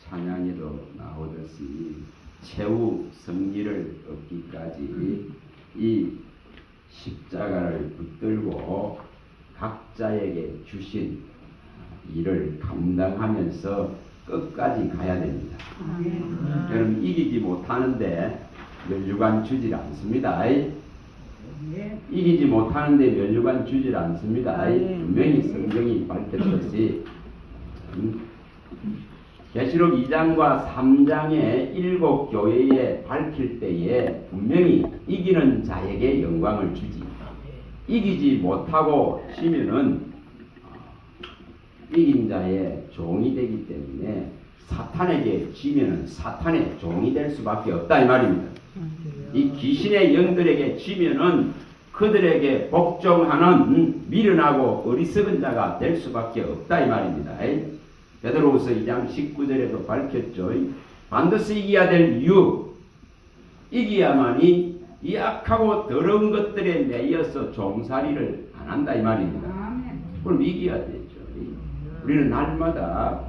찬양에도 나오듯이 최후 승리를 얻기까지 이 십자가를 붙들고 각자에게 주신 일을 감당하면서 끝까지 가야 됩니다. 여러분 이기지 못하는데 면류관 주질 않습니다. 이기지 못하는데 면류관 주질 않습니다. 분명히 성경이 밝혔듯이 계시록 2장과 3장의 7 교회에 밝힐 때에 분명히 이기는 자에게 영광을 주지, 이기지 못하고 지면은 이긴 자의 종이 되기 때문에 사탄에게 지면은 사탄의 종이 될 수밖에 없다 이 말입니다. 이 귀신의 영들에게 지면은 그들에게 복종하는 미련하고 어리석은 자가 될 수밖에 없다 이 말입니다. 베드로후서 2장 19절에도 밝혔죠. 반드시 이겨야 될 이유, 이겨야만이 이 악하고 더러운 것들에 매여서 종살이를 안 한다 이 말입니다. 그럼 이겨야 되죠. 우리는 날마다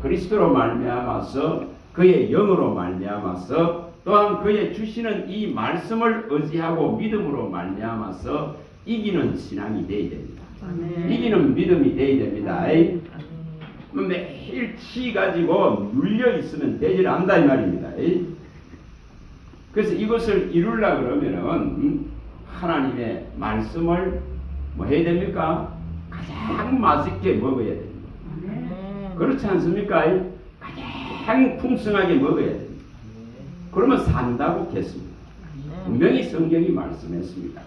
그리스도로 말미암아서 그의 영으로 말미암아서 또한 그의 주시는 이 말씀을 의지하고 믿음으로 말미암아서 이기는 신앙이 되어야 됩니다. 이기는 믿음이 되어야 됩니다. 매일 치 가지고 눌려 있으면 되질 않다 이 말입니다. 그래서 이것을 이루려 그러면은 하나님의 말씀을 뭐 해야 됩니까? 가장 맛있게 먹어야 됩니다. 그렇지 않습니까? 가장 풍성하게 먹어야 됩니다. 그러면 산다고 했습니다. 분명히 성경이 말씀했습니다.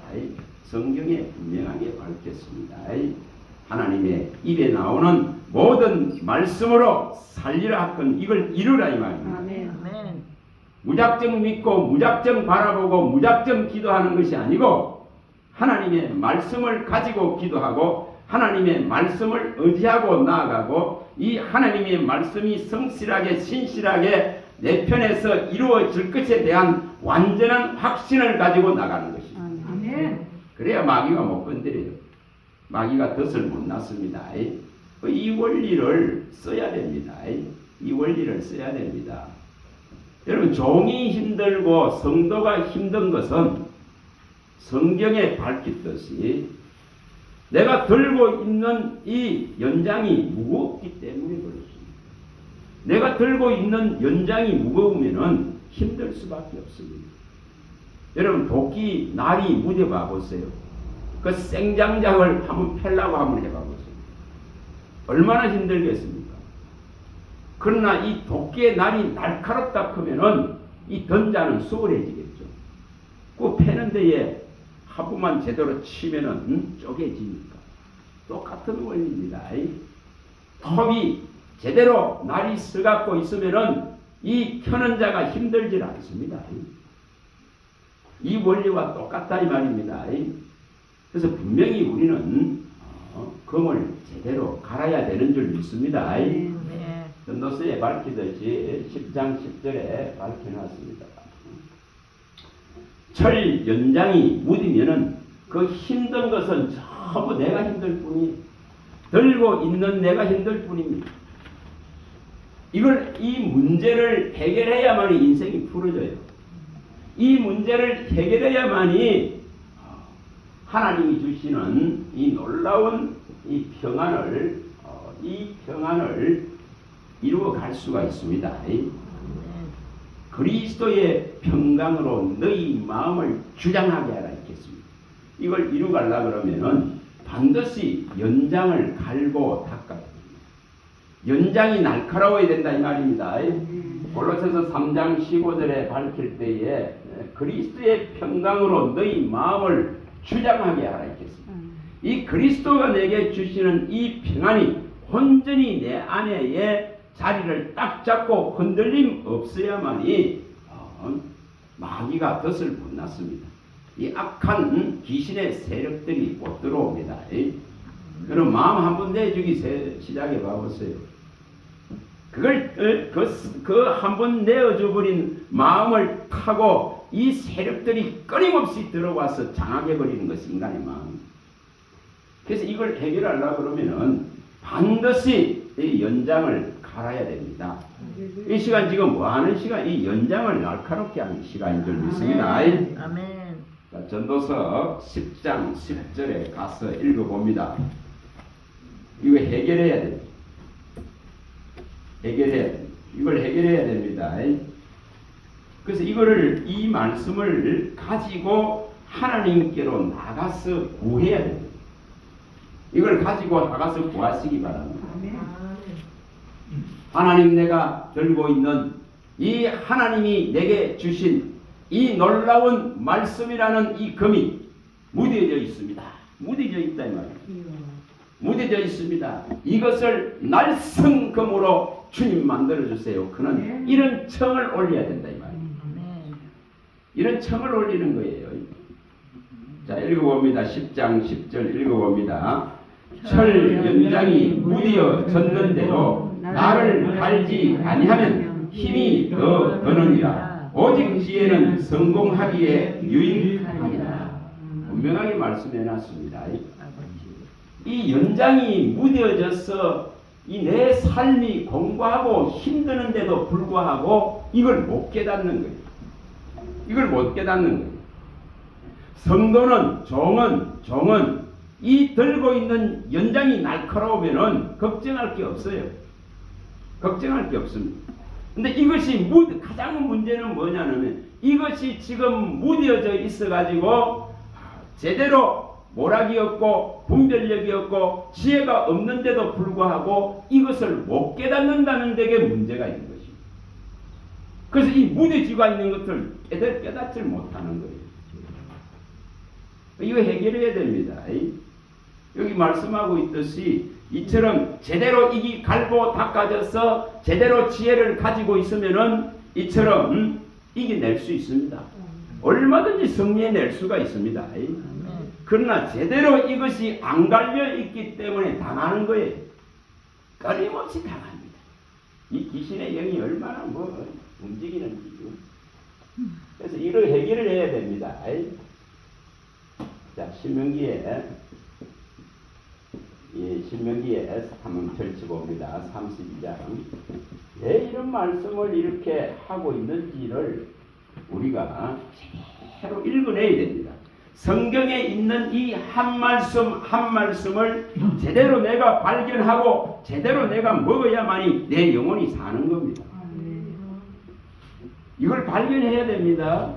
성경에 분명하게 밝혔습니다. 하나님의 입에 나오는 모든 말씀으로 살리라 하건 이걸 이루라 이 말입니다. 아멘. 무작정 믿고 무작정 바라보고 무작정 기도하는 것이 아니고 하나님의 말씀을 가지고 기도하고 하나님의 말씀을 의지하고 나아가고 이 하나님의 말씀이 성실하게 신실하게 내 편에서 이루어질 것에 대한 완전한 확신을 가지고 나가는 것입니다. 아멘. 그래야 마귀가 못 건드려요. 마귀가 덫을 못 놨습니다. 이 원리를 써야 됩니다. 이 원리를 써야 됩니다. 여러분 종이 힘들고 성도가 힘든 것은 성경에 밝혔듯이 내가 들고 있는 이 연장이 무겁기 때문에 그렇습니다. 내가 들고 있는 연장이 무거우면은 힘들 수밖에 없습니다. 여러분 도끼 날이 무뎌봐 보세요. 그 생장작을 한번 펴려고 한번 해봐 보세요. 얼마나 힘들겠습니까? 그러나 이 도끼의 날이 날카롭다 하면은 이 던자는 수월해지겠죠. 그 패는 데에 하부만 제대로 치면은 쪼개지니까 똑같은 원리입니다. 톱이 제대로 날이 서갖고 있으면은 이 펴는 자가 힘들질 않습니다. 이 원리와 똑같다 이 말입니다. 그래서 분명히 우리는 금을 제대로 갈아야 되는 줄 믿습니다. 전도서에 밝히듯이 10장 10절에 밝혀놨습니다. 철 연장이 묻으면은 그 힘든 것은 전부 내가 힘들 뿐이에요. 들고 있는 내가 힘들 뿐입니다. 이 문제를 해결해야만이 인생이 풀어져요. 이 문제를 해결해야만이 하나님이 주시는 이 놀라운 이 평안을 이루어 갈 수가 있습니다. 그리스도의 평강으로 너희 마음을 주장하게 하라 했겠습니다. 이걸 이루가려 그러면은 반드시 연장을 갈고 닦아야 됩니다. 연장이 날카로워야 된다 이 말입니다. 골로새서 3장 15절에 밝힐 때에 그리스도의 평강으로 너희 마음을 주장하게 하라 했겠습니다. 이 그리스도가 내게 주시는 이 평안이 온전히 내 안에 자리를 딱 잡고 흔들림 없어야만이 마귀가 덫을 못 놨습니다. 이 악한 귀신의 세력들이 못 들어옵니다. 그럼 마음 한번 내주기 시작해 봐보세요. 그걸 한번 내어줘 버린 마음을 타고 이 세력들이 끊임없이 들어와서 장악해 버리는 것이 인간의 마음입니다. 그래서 이걸 해결하려고 그러면은 반드시 이 연장을 갈아야 됩니다. 이 시간 지금 뭐 하는 시간? 이 연장을 날카롭게 하는 시간인 줄 믿습니다. 아멘. 자, 전도서 10장 10절에 가서 읽어봅니다. 이거 해결해야 됩니다. 해결해야 됩니다. 이걸 해결해야 됩니다. 그래서 이 말씀을 가지고 하나님께로 나가서 구해야 됩니다. 이걸 가지고 나가서 구하시기 바랍니다. 하나님, 내가 들고 있는 이 하나님이 내게 주신 이 놀라운 말씀이라는 이 금이 무뎌져 있습니다. 무뎌져 있다 이 말이에요. 무뎌져 있습니다. 이것을 날성금으로 주님 만들어주세요. 그는 이런 청을 올려야 된다 이 말이에요. 이런 청을 올리는 거예요. 자, 읽어봅니다. 10장 10절 읽어봅니다. 철 연장이 무뎌졌는데도 나를 갈지 아니하면 힘이 더 드느니라. 오직 지혜는 성공하기에 유익하니라. 분명하게 말씀해 놨습니다. 이 연장이 무뎌져서 이 내 삶이 공고하고 힘드는데도 불구하고 이걸 못 깨닫는 거예요. 이걸 못 깨닫는 거예요. 성도는 종은 이 들고 있는 연장이 날카로우면은 걱정할 게 없어요. 걱정할 게 없습니다. 근데 이것이 가장 문제는 뭐냐면 이것이 지금 무뎌져 있어가지고 제대로 모락이 없고 분별력이 없고 지혜가 없는데도 불구하고 이것을 못 깨닫는다는 데게 문제가 있는 것입니다. 그래서 이 무뎌지고 있는 것을 깨닫지 못하는 거예요. 이거 해결해야 됩니다. 여기 말씀하고 있듯이 이처럼 제대로 이기 갈고 닦아져서 제대로 지혜를 가지고 있으면은 이처럼 이겨낼 수 있습니다. 얼마든지 승리해낼 수가 있습니다. 그러나 제대로 이것이 안 갈려 있기 때문에 당하는 거예요. 끊임없이 당합니다. 이 귀신의 영이 얼마나 움직이는지. 그래서 이걸 해결을 해야 됩니다. 자, 신명기에 한번 펼쳐봅니다. 32장. 왜 이런 말씀을 이렇게 하고 있는지를 우리가 제대로 읽어내야 됩니다. 성경에 있는 이 한 말씀을 제대로 내가 발견하고 제대로 내가 먹어야만이 내 영혼이 사는 겁니다. 이걸 발견해야 됩니다.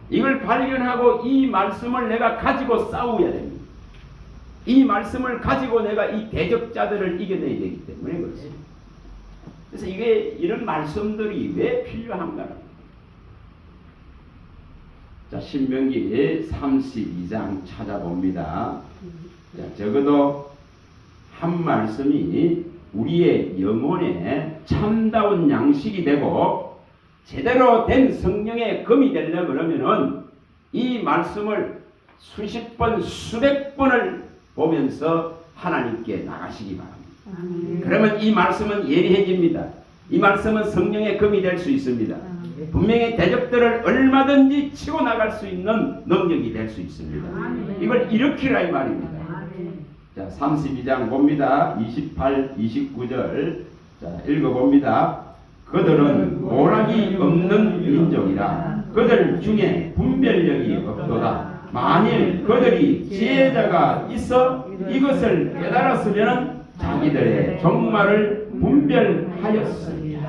이걸 발견하고 이 말씀을 내가 가지고 싸워야 됩니다. 이 말씀을 가지고 내가 이 대적자들을 이겨내야 되기 때문에 그렇습니다. 그래서 이런 말씀들이 왜 필요한가? 자, 신명기 32장 찾아봅니다. 자, 적어도 한 말씀이 우리의 영혼에 참다운 양식이 되고 제대로 된 성령의 금이 되려고 그러면은 이 말씀을 수십 번, 수백 번을 보면서 하나님께 나가시기 바랍니다. 그러면 이 말씀은 예리해집니다. 이 말씀은 성령의 금이 될 수 있습니다. 분명히 대적들을 얼마든지 치고 나갈 수 있는 능력이 될 수 있습니다. 이걸 일으키라 이 말입니다. 자, 32장 봅니다. 28, 29절. 자, 읽어봅니다. 그들은 오락이 없는 민족이라. 그들 중에 분별력이 없도다. 만일 그들이 지혜자가 있어 이것을 깨달았으면 자기들의 종말을 분별하였습니다.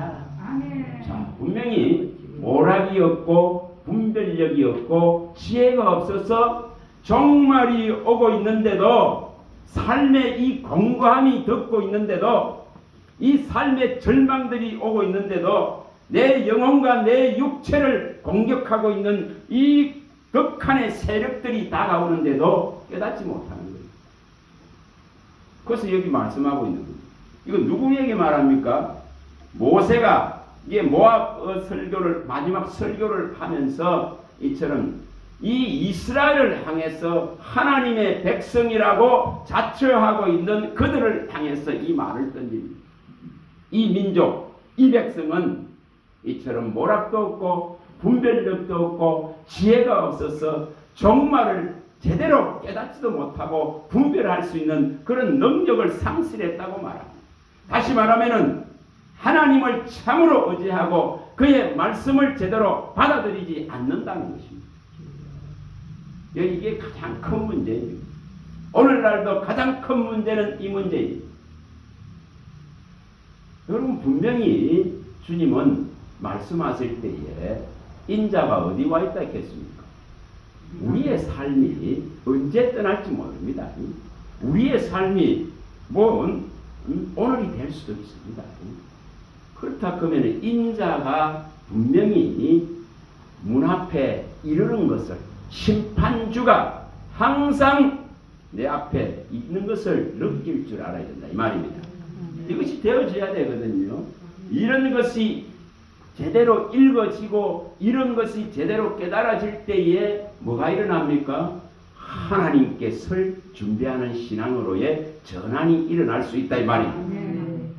자, 분명히 오락이 없고 분별력이 없고 지혜가 없어서 종말이 오고 있는데도 삶의 이 공고함이 덮고 있는데도 이 삶의 절망들이 오고 있는데도 내 영혼과 내 육체를 공격하고 있는 이 극한의 세력들이 다가오는데도 깨닫지 못하는 거예요. 그래서 여기 말씀하고 있는 거예요. 이거 누구에게 말합니까? 모세가 이게 모압 설교를 마지막 설교를 하면서 이처럼 이 이스라엘을 향해서 하나님의 백성이라고 자처하고 있는 그들을 향해서 이 말을 던집니다. 이 민족, 이 백성은 이처럼 모락도 없고 분별력도 없고 지혜가 없어서 종말을 제대로 깨닫지도 못하고 분별할 수 있는 그런 능력을 상실했다고 말합니다. 다시 말하면은 하나님을 참으로 의지하고 그의 말씀을 제대로 받아들이지 않는다는 것입니다. 이게 가장 큰 문제입니다. 오늘날도 가장 큰 문제는 이 문제입니다. 여러분, 분명히 주님은 말씀하실 때에 인자가 어디 와 있다 했겠습니까? 우리의 삶이 언제 떠날지 모릅니다. 우리의 삶이 오늘이 될 수도 있습니다. 그렇다 그러면 인자가 분명히 문 앞에 이르는 것을, 심판주가 항상 내 앞에 있는 것을 느낄 줄 알아야 된다 이 말입니다. 이것이 되어져야 되거든요. 이런 것이 제대로 읽어지고 이런 것이 제대로 깨달아질 때에 뭐가 일어납니까? 하나님께 설 준비하는 신앙으로의 전환이 일어날 수 있다 이 말입니다.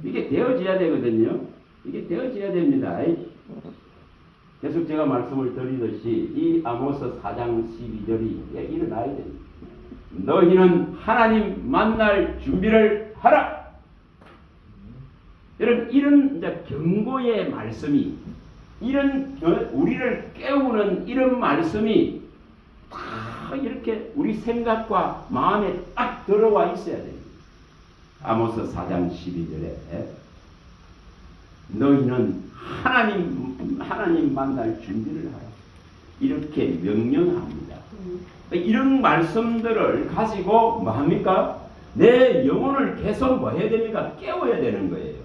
이게 되어져야 되거든요. 이게 되어져야 됩니다. 계속 제가 말씀을 드리듯이 이 아모스 4장 12절이 일어나야 됩니다. 너희는 하나님 만날 준비를 하라. 여러분, 이런 이제 경고의 말씀이, 이런 우리를 깨우는 이런 말씀이 다 이렇게 우리 생각과 마음에 딱 들어와 있어야 됩니다. 아모스 4장 12절에 너희는 하나님 만날 준비를 하라. 이렇게 명령합니다. 이런 말씀들을 가지고 뭐 합니까? 내 영혼을 계속 뭐 해야 됩니까? 깨워야 되는 거예요.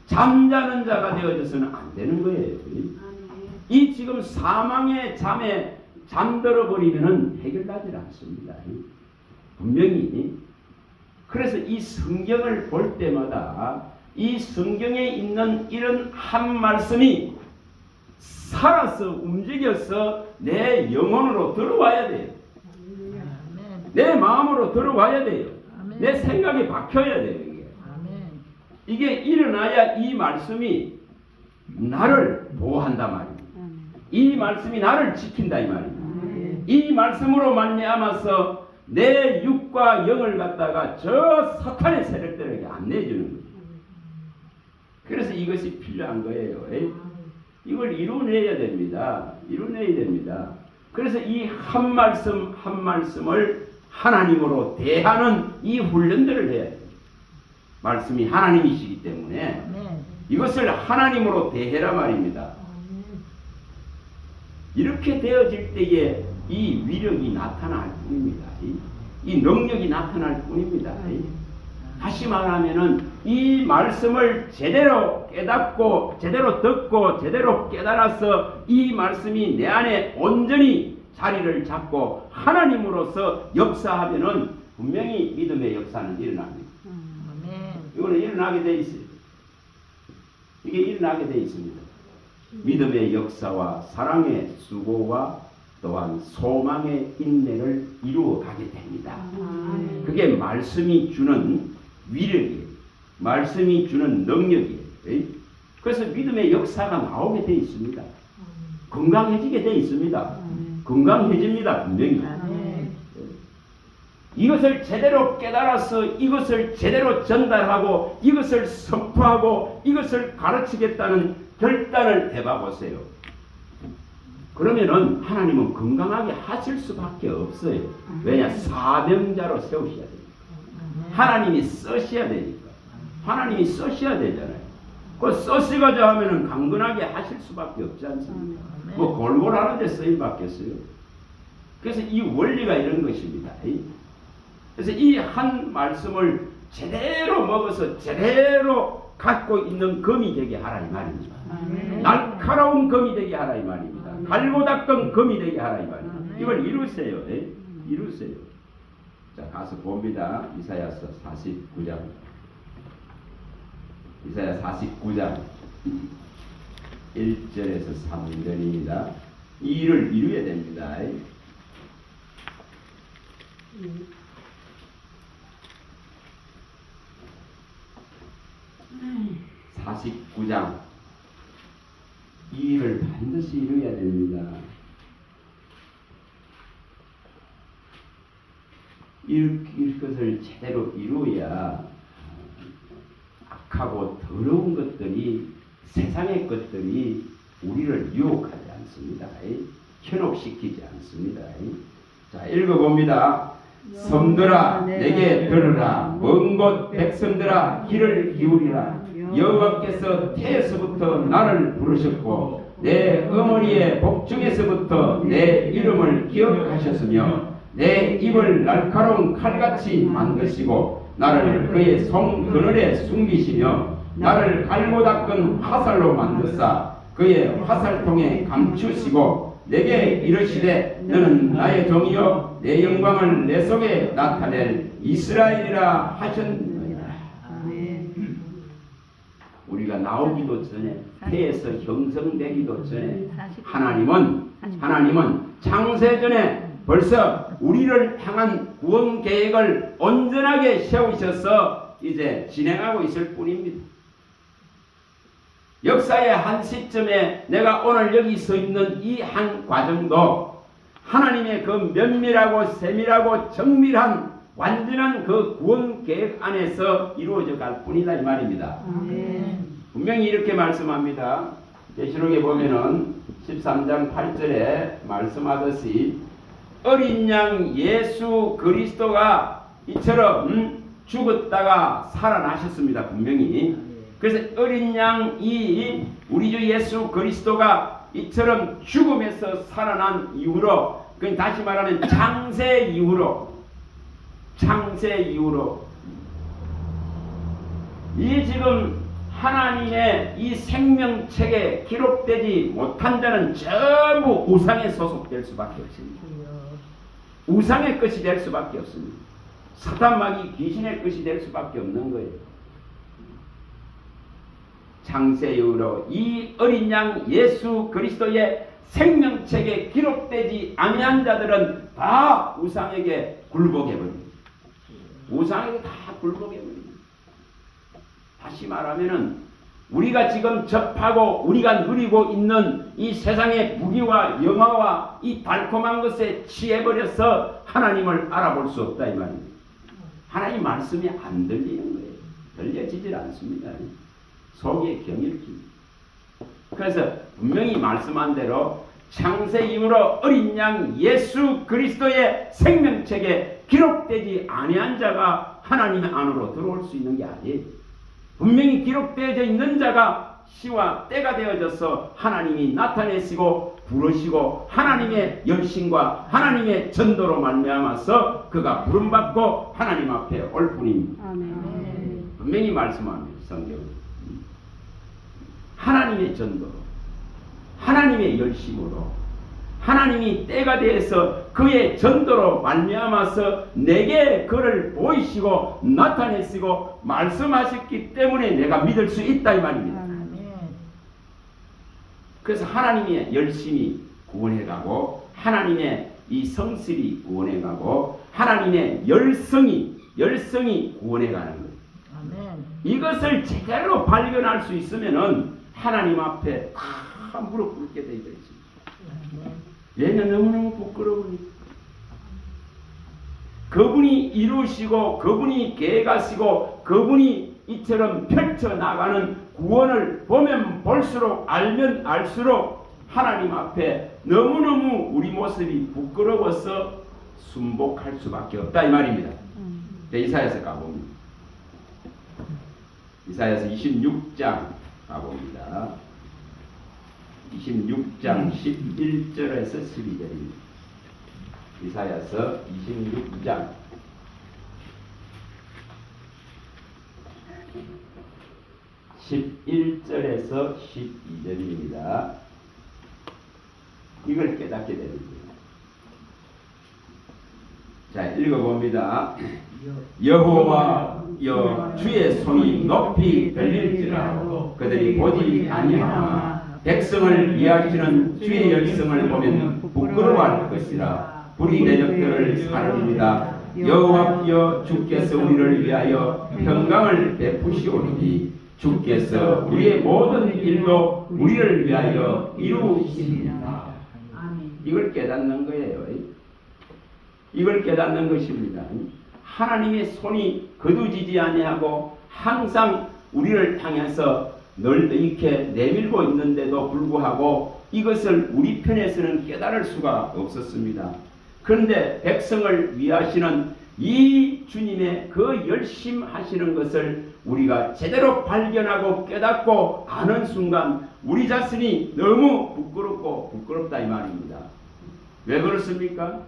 잠자는 자가 되어져서는 안 되는 거예요. 이 지금 사망의 잠에 잠들어 버리면은 해결나지 않습니다. 분명히. 그래서 이 성경을 볼 때마다 이 성경에 있는 이런 한 말씀이 살아서 움직여서 내 영혼으로 들어와야 돼요. 내 마음으로 들어와야 돼요. 내 생각이 박혀야 돼요. 이게 일어나야 이 말씀이 나를 보호한다 말입니다. 이 말씀이 나를 지킨다 이 말입니다. 이 말씀으로 말미암아서 내 육과 영을 갖다가 저 사탄의 세력들에게 안 내주는 거예요. 그래서 이것이 필요한 거예요. 이걸 이루어내야 됩니다. 이루어내야 됩니다. 그래서 이 한 말씀 한 말씀을 하나님으로 대하는 이 훈련들을 해야 돼요. 말씀이 하나님이시기 때문에 이것을 하나님으로 대해라 말입니다. 이렇게 되어질 때에 이 위력이 나타날 뿐입니다. 이 능력이 나타날 뿐입니다. 다시 말하면은 이 말씀을 제대로 깨닫고 제대로 듣고 제대로 깨달아서 이 말씀이 내 안에 온전히 자리를 잡고 하나님으로서 역사하면은 분명히 믿음의 역사는 일어납니다. 이거는 일어나게 돼 있어요. 이게 일어나게 돼 있습니다. 믿음의 역사와 사랑의 수고와 또한 소망의 인내를 이루어 가게 됩니다. 그게 말씀이 주는 위력이에요. 말씀이 주는 능력이에요. 그래서 믿음의 역사가 나오게 돼 있습니다. 건강해지게 돼 있습니다. 건강해집니다. 분명히. 이것을 제대로 깨달아서 이것을 제대로 전달하고 이것을 선포하고 이것을 가르치겠다는 결단을 해봐 보세요. 그러면은 하나님은 건강하게 하실 수밖에 없어요. 왜냐? 사명자로 세우셔야 되니까. 하나님이 쓰셔야 되니까. 하나님이 쓰셔야 되잖아요. 그 쓰시고자 하면은 강건하게 하실 수밖에 없지 않습니까? 뭐 골골하는데 쓰임 받겠어요. 그래서 이 원리가 이런 것입니다. 그래서 이 한 말씀을 제대로 먹어서 제대로 갖고 있는 검이 되게 하라 이 말입니다. 날카로운 검이 되게 하라 이 말입니다. 갈고 닦은 검이 되게 하라 이 말입니다. 이걸 이루세요. 이루세요. 자, 가서 봅니다. 이사야서 49장. 이사야 49장 1절에서 3절입니다. 이 일을 이루어야 됩니다. 49장 이 일을 반드시 이루어야 됩니다. 이것을 제대로 이루어야 악하고 더러운 것들이, 세상의 것들이 우리를 유혹하지 않습니다. 현혹시키지 않습니다. 자, 읽어봅니다. 섬들아 내게 들으라. 먼 곳 백성들아 귀를 기울이라. 여호와께서 태에서부터 나를 부르셨고 내 어머니의 복중에서부터 내 이름을 기억하셨으며 내 입을 날카로운 칼같이 만드시고 나를 그의 손 그늘에 숨기시며 나를 갈고 닦은 화살로 만드사 그의 화살통에 감추시고 내게 이르시되 너는 나의 종이요 내 영광을 내 속에 나타낼 이스라엘이라 하셨느니라. 우리가 나오기도 전에, 태에서 형성되기도 전에 하나님은 창세전에 벌써 우리를 향한 구원 계획을 온전하게 세우셔서 이제 진행하고 있을 뿐입니다. 역사의 한 시점에 내가 오늘 여기 서 있는 이 한 과정도 하나님의 그 면밀하고 세밀하고 정밀한 완전한 그 구원 계획 안에서 이루어져 갈 뿐이다 이 말입니다. 분명히 이렇게 말씀합니다. 계시록에 보면은 13장 8절에 말씀하듯이 어린 양 예수 그리스도가 이처럼 죽었다가 살아나셨습니다. 분명히. 그래서 어린 양이 우리 주 예수 그리스도가 이처럼 죽음에서 살아난 이후로, 다시 말하면 창세 이후로 이 지금 하나님의 이 생명책에 기록되지 못한 자는 전부 우상에 소속될 수밖에 없습니다. 우상의 것이 될 수밖에 없습니다. 사탄마귀 귀신의 것이 될 수밖에 없는 거예요. 창세 이후로 이 어린 양 예수 그리스도의 생명책에 기록되지 아니한 자들은 다 우상에게 굴복해버립니다. 우상에게 다 굴복해버립니다. 다시 말하면은 우리가 지금 접하고 우리가 누리고 있는 이 세상의 부귀와 영화와 이 달콤한 것에 취해버려서 하나님을 알아볼 수 없다 이 말입니다. 하나님 말씀이 안 들리는 거예요. 들려지질 않습니다. 속에 경일킵니다. 그래서 분명히 말씀한 대로 창세 이후로 어린 양 예수 그리스도의 생명책에 기록되지 아니한 자가 하나님 안으로 들어올 수 있는 게 아니에요. 분명히 기록되어져 있는 자가 시와 때가 되어져서 하나님이 나타내시고 부르시고 하나님의 열심과 하나님의 전도로 말미암아서 그가 부름받고 하나님 앞에 올 뿐입니다. 분명히 말씀합니다. 성경은 하나님의 전도로, 하나님의 열심으로, 하나님이 때가 되어서 그의 전도로 말미암아서 내게 그를 보이시고 나타내시고 말씀하셨기 때문에 내가 믿을 수 있다 이 말입니다. 그래서 하나님의 열심이 구원해가고 하나님의 이 성실이 구원해가고 하나님의 열성이 구원해가는 거예요. 이것을 제대로 발견할 수 있으면은 하나님 앞에 다 무릎 꿇게 되어 있습니다. 얘는 너무너무 부끄러우니까. 그분이 이루시고 그분이 계획하시고 그분이 이처럼 펼쳐나가는 구원을 보면 볼수록 알면 알수록 하나님 앞에 너무너무 우리 모습이 부끄러워서 순복할 수밖에 없다 이 말입니다. 이사야서 가봅니다. 이사야서 26장 가봅니다. 26장 11절에서 12절입니다. 이사야서 26장 11절에서 12절입니다. 이걸 깨닫게 됩니다. 자, 읽어봅니다. 여호와여 주의 손이 높이 들릴지라도 그들이 보지 아니하나 백성을 위하시는 주의 열성을 보면 부끄러워할 것이라. 불의 대적들을 사릅니다. 여호와여 주께서 우리를 위하여 평강을 베푸시오니 주께서 우리의 모든 일도 우리를 위하여 이루십니다. 이걸 깨닫는 거예요. 이걸 깨닫는 것입니다. 하나님의 손이 거두지지 아니하고 항상 우리를 향해서 늘 이렇게 내밀고 있는데도 불구하고 이것을 우리 편에서는 깨달을 수가 없었습니다. 그런데 백성을 위하시는 이 주님의 그 열심하시는 것을 우리가 제대로 발견하고 깨닫고 아는 순간 우리 자신이 너무 부끄럽고 부끄럽다 이 말입니다. 왜 그렇습니까?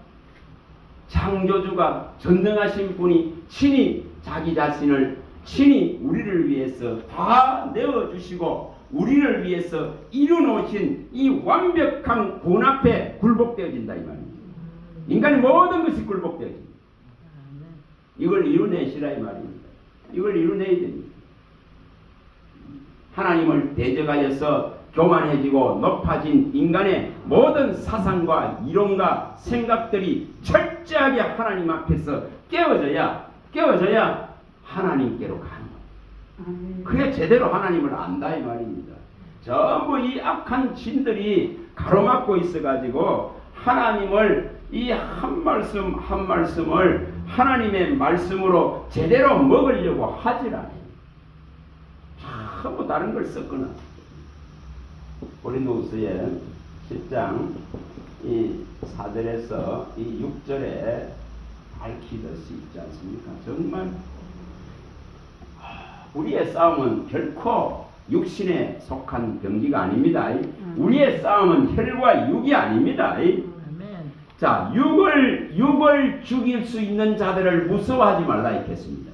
창조주가 전능하신 분이 친히 자기 자신을 친히 우리를 위해서 다 내어주시고 우리를 위해서 이루놓으신 이 완벽한 군 앞에 굴복되어진다 이 말입니다. 인간의 모든 것이 굴복되어집니다. 이걸 이루내시라 이 말입니다. 이걸 이루내야 됩니다. 하나님을 대적하여서 교만해지고 높아진 인간의 모든 사상과 이론과 생각들이 철저하게 하나님 앞에서 깨어져야 하나님께로 가는 겁니다. 그게 제대로 하나님을 안다 이 말입니다. 전부 이 악한 진들이 가로막고 있어가지고 하나님을 이 한 말씀 한 말씀을 하나님의 말씀으로 제대로 먹으려고 하질 않아요. 전부 다른 걸 섞어놔. 고린도후서의 10장 이 4절에서 이 6절에 밝히듯이 있지 않습니까? 정말 우리의 싸움은 결코 육신에 속한 병기가 아닙니다. 우리의 싸움은 혈과 육이 아닙니다. 자, 육을 죽일 수 있는 자들을 무서워하지 말라 했겠습니다.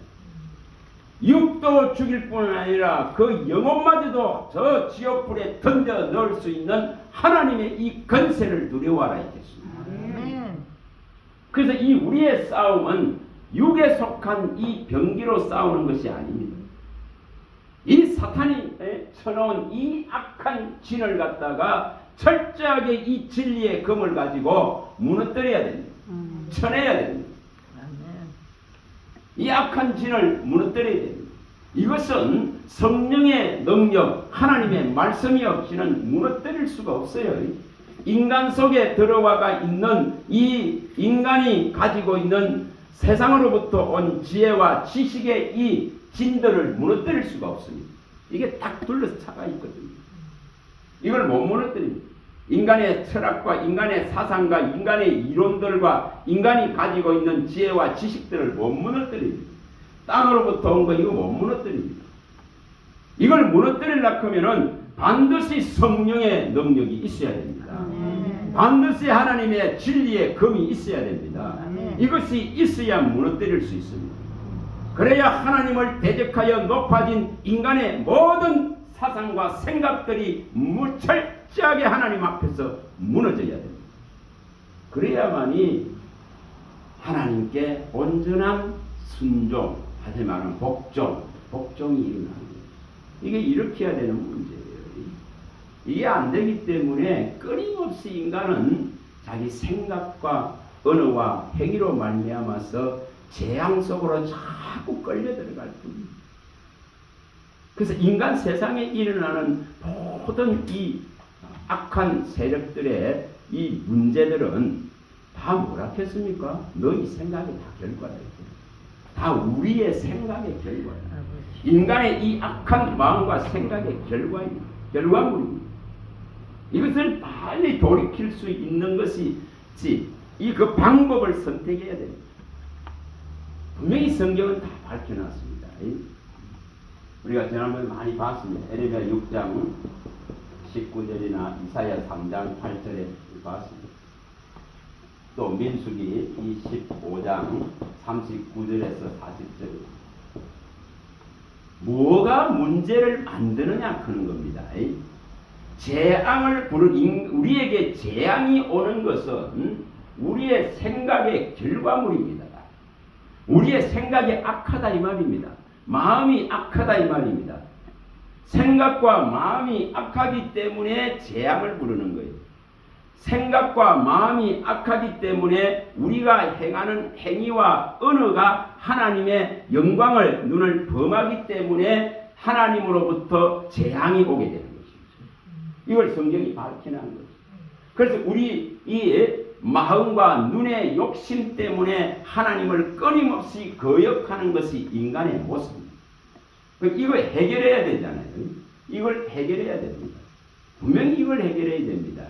육도 죽일 뿐 아니라 그 영혼마저도 저 지옥불에 던져 넣을 수 있는 하나님의 이 권세를 두려워하라 했겠습니다. 그래서 이 우리의 싸움은 육에 속한 이 병기로 싸우는 것이 아닙니다. 이 사탄이 쳐놓은 이 악한 진을 갖다가 철저하게 이 진리의 검을 가지고 무너뜨려야 됩니다. 쳐내야 됩니다. 이 악한 진을 무너뜨려야 됩니다. 이것은 성령의 능력, 하나님의 말씀이 없이는 무너뜨릴 수가 없어요. 인간 속에 들어와가 있는 이 인간이 가지고 있는 세상으로부터 온 지혜와 지식의 이 진들을 무너뜨릴 수가 없습니다. 이게 딱 둘러서 차가 있거든요. 이걸 못 무너뜨립니다. 인간의 철학과 인간의 사상과 인간의 이론들과 인간이 가지고 있는 지혜와 지식들을 못 무너뜨립니다. 땅으로부터 온 거 이거 못 무너뜨립니다. 이걸 무너뜨리려고 하면은 반드시 성령의 능력이 있어야 됩니다. 반드시 하나님의 진리의 검이 있어야 됩니다. 이것이 있어야 무너뜨릴 수 있습니다. 그래야 하나님을 대적하여 높아진 인간의 모든 사상과 생각들이 철저하게 하나님 앞에서 무너져야 됩니다. 그래야만이 하나님께 온전한 순종, 다시 말하면 복종이 일어나는 거예요. 이게 이렇게 해야 되는 문제예요. 이게 안 되기 때문에 끊임없이 인간은 자기 생각과 언어와 행위로 말미암아서 재앙 속으로 자꾸 끌려 들어갈 뿐입니다. 그래서 인간 세상에 일어나는 모든 이 악한 세력들의 이 문제들은 다 뭐라 했습니까? 너희 생각이 다 결과다. 다 우리의 생각의 결과다. 인간의 이 악한 마음과 생각의 결과물입니다. 이것을 빨리 돌이킬 수 있는 것이 그 방법을 선택해야 됩니다. 분명히 성경은 다 밝혀놨습니다. 우리가 지난번에 많이 봤습니다. 에레미야 6장 19절이나 이사야 3장 8절에 봤습니다. 또 민수기 25장 39절에서 40절. 뭐가 문제를 만드느냐 하는 겁니다. 재앙을 부른 우리에게 재앙이 오는 것은 우리의 생각의 결과물입니다. 우리의 생각이 악하다 이 말입니다. 마음이 악하다 이 말입니다. 생각과 마음이 악하기 때문에 재앙을 부르는 거예요. 생각과 마음이 악하기 때문에 우리가 행하는 행위와 언어가 하나님의 영광을 눈을 범하기 때문에 하나님으로부터 재앙이 오게 되는 것입니다. 이걸 성경이 밝혀놓은 거죠. 그래서 우리 이 마음과 눈의 욕심 때문에 하나님을 끊임없이 거역하는 것이 인간의 모습입니다. 이걸 해결해야 되잖아요. 이걸 해결해야 됩니다. 분명히 이걸 해결해야 됩니다.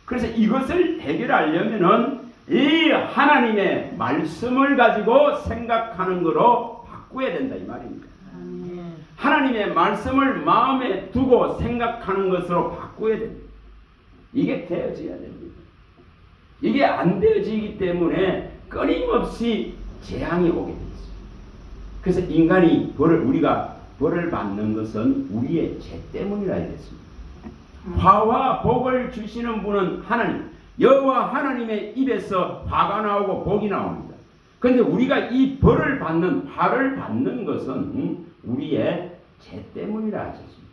그래서 이것을 해결하려면은 이 하나님의 말씀을 가지고 생각하는 거로 바꾸어야 된다 이 말입니다. 하나님의 말씀을 마음에 두고 생각하는 것으로 바꾸어야 됩니다. 이게 되어져야 됩니다. 이게 안 되어지기 때문에 끊임없이 재앙이 오게 되어 있습니다. 그래서 인간이 우리가 벌을 받는 것은 우리의 죄 때문이라 했습니다. 화와 복을 주시는 분은 하나님, 여호와 하나님의 입에서 화가 나오고 복이 나옵니다. 그런데 우리가 이 벌을 받는, 화를 받는 것은 우리의 죄 때문이라 하셨습니다.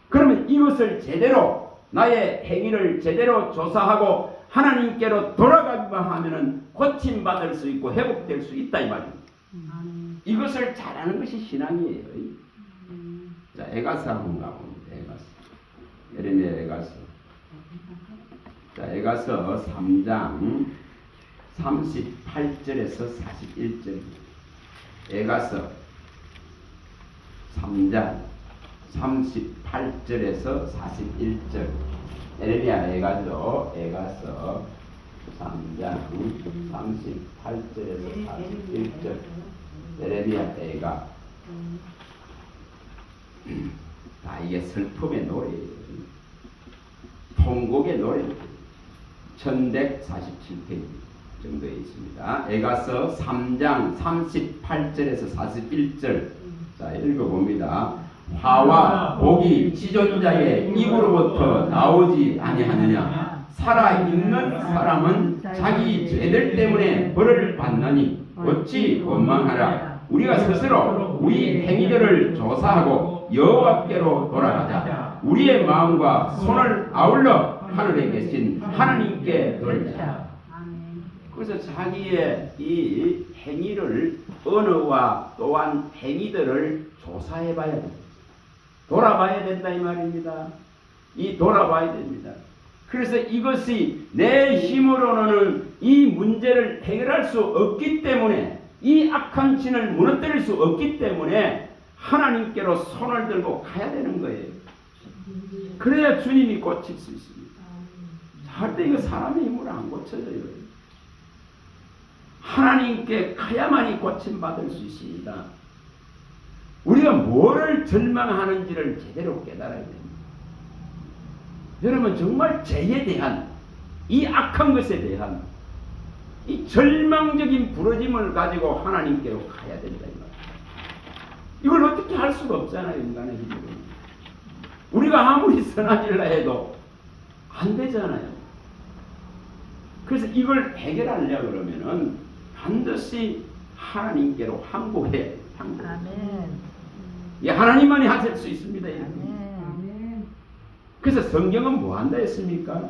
그러면 이것을 제대로, 나의 행위를 제대로 조사하고 하나님께로 돌아가기만 하면은 고침받을 수 있고 회복될 수 있다 이 말입니다. 이것을 잘하는 것이 신앙이에요. 자, 에가서 한번 가봅니다. 에가서. 예레미야 에가서. 자, 에가서 3장 38절에서 41절입니다. 에가서 3장 38절에서 41절. 예레미야 에가서 3장 38절에서 41절. 예레미야 에가. 이게 슬픔의 노래예요. 통곡의 노래입니다. 1147페이지 정도에 있습니다. 에가서 3장 38절에서 41절. 자, 읽어봅니다. 화와 복이 지존자의 입으로부터 나오지 아니하느냐. 살아있는 사람은 자기 죄들 때문에 벌을 받느니 어찌 원망하라. 우리가 스스로 우리 행위들을 조사하고 여호와께로 돌아가자. 우리의 마음과 손을 아울러 하늘에 계신 하나님께 돌자. 그래서 자기의 이 행위를, 언어와 또한 행위들을 조사해 봐야 됩니다. 돌아봐야 된다 이 말입니다. 돌아봐야 됩니다. 그래서 이것이 내 힘으로는 이 문제를 해결할 수 없기 때문에, 이 악한 진을 무너뜨릴 수 없기 때문에 하나님께로 손을 들고 가야 되는 거예요. 그래야 주님이 고칠 수 있습니다. 절대 이거 사람의 힘으로 안 고쳐져요. 하나님께 가야만이 고침받을 수 있습니다. 우리가 뭐를 절망하는지를 제대로 깨달아야 됩니다. 여러분, 정말 죄에 대한, 이 악한 것에 대한 이 절망적인 부러짐을 가지고 하나님께로 가야 된다. 이걸 어떻게 할 수가 없잖아요. 인간의 힘으로. 우리가 아무리 선한 일을 해도 안 되잖아요. 그래서 이걸 해결하려고 그러면은 반드시 하나님께로 항복해야 돼요. 아멘. 예, 하나님만이 하실 수 있습니다. 아멘. 그래서 성경은 뭐 한다 했습니까?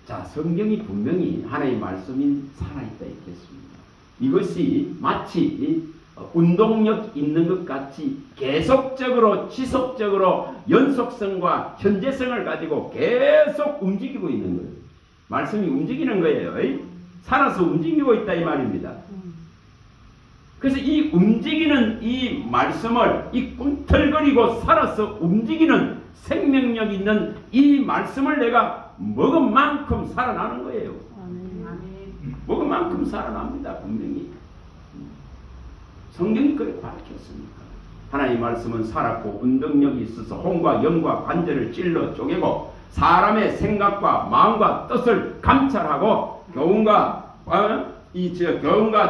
자, 성경이 분명히 하나님의 말씀이 살아있다 했겠습니다. 이것이 마치 운동력 있는 것 같이 계속적으로, 지속적으로 연속성과 현재성을 가지고 계속 움직이고 있는 거예요. 말씀이 움직이는 거예요. 살아서 움직이고 있다 이 말입니다. 그래서 이 움직이는 이 말씀을, 이 꿈틀거리고 살아서 움직이는 생명력 있는 이 말씀을 내가 먹은 만큼 살아나는 거예요. 먹은 만큼 살아납니다. 분명히. 성경이 그렇게 밝혔습니까? 하나님의 말씀은 살았고 운동력이 있어서 혼과 영과 관절을 찔러 쪼개고 사람의 생각과 마음과 뜻을 감찰하고 교훈과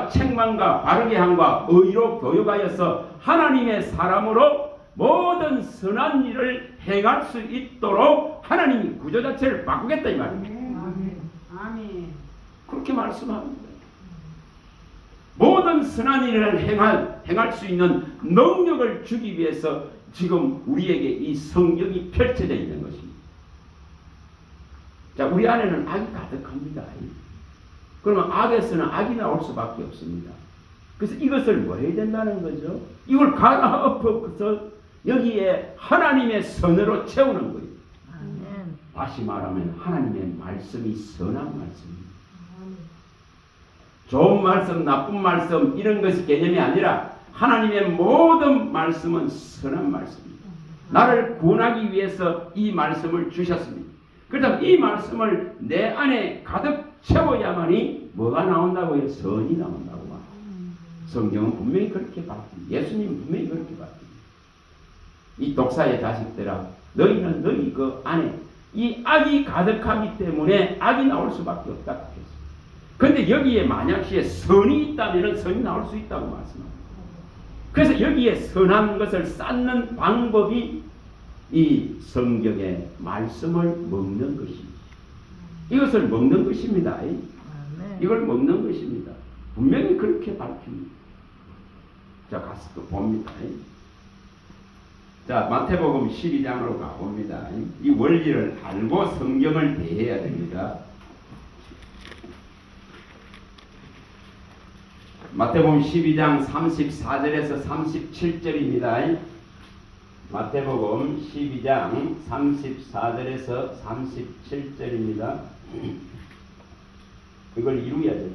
책망과 바르게 함과 의로 교육하여서 하나님의 사람으로 모든 선한 일을 행할 수 있도록 하나님이 구조 자체를 바꾸겠다 이 말입니다. 아멘. 그렇게 말씀합니다. 모든 선한 일을 행할 수 있는 능력을 주기 위해서 지금 우리에게 이 성경이 펼쳐져 있는 것입니다. 자, 우리 안에는 악이 가득합니다. 그러면 악에서는 악이 나올 수밖에 없습니다. 그래서 이것을 뭐 해야 된다는 거죠? 이걸 갈아엎어서 여기에 하나님의 선으로 채우는 거예요. 아멘. 다시 말하면 하나님의 말씀이 선한 말씀입니다. 좋은 말씀, 나쁜 말씀 이런 것이 개념이 아니라 하나님의 모든 말씀은 선한 말씀입니다. 나를 구원하기 위해서 이 말씀을 주셨습니다. 그렇다면 이 말씀을 내 안에 가득 채워야만이 뭐가 나온다고요? 선이 나온다고 말합니다. 성경은 분명히 그렇게 밝힙니다. 예수님은 분명히 그렇게 밝힙니다. 이 독사의 자식들아, 너희는 너희 그 안에 이 악이 가득하기 때문에 악이 나올 수밖에 없다 했습니다. 그런데 여기에 만약시에 선이 있다면 선이 나올 수 있다고 말씀합니다. 그래서 여기에 선한 것을 쌓는 방법이 이 성경의 말씀을 먹는 것입니다. 이것을 먹는 것입니다. 이걸 먹는 것입니다. 분명히 그렇게 밝힙니다. 자, 가서 또 봅니다. 자, 마태복음 12장으로 가봅니다. 이 원리를 알고 성경을 대해야 됩니다. 마태복음 12장 34절에서 37절입니다. 마태복음 12장 34절에서 37절입니다. 이걸 이루어야 돼요.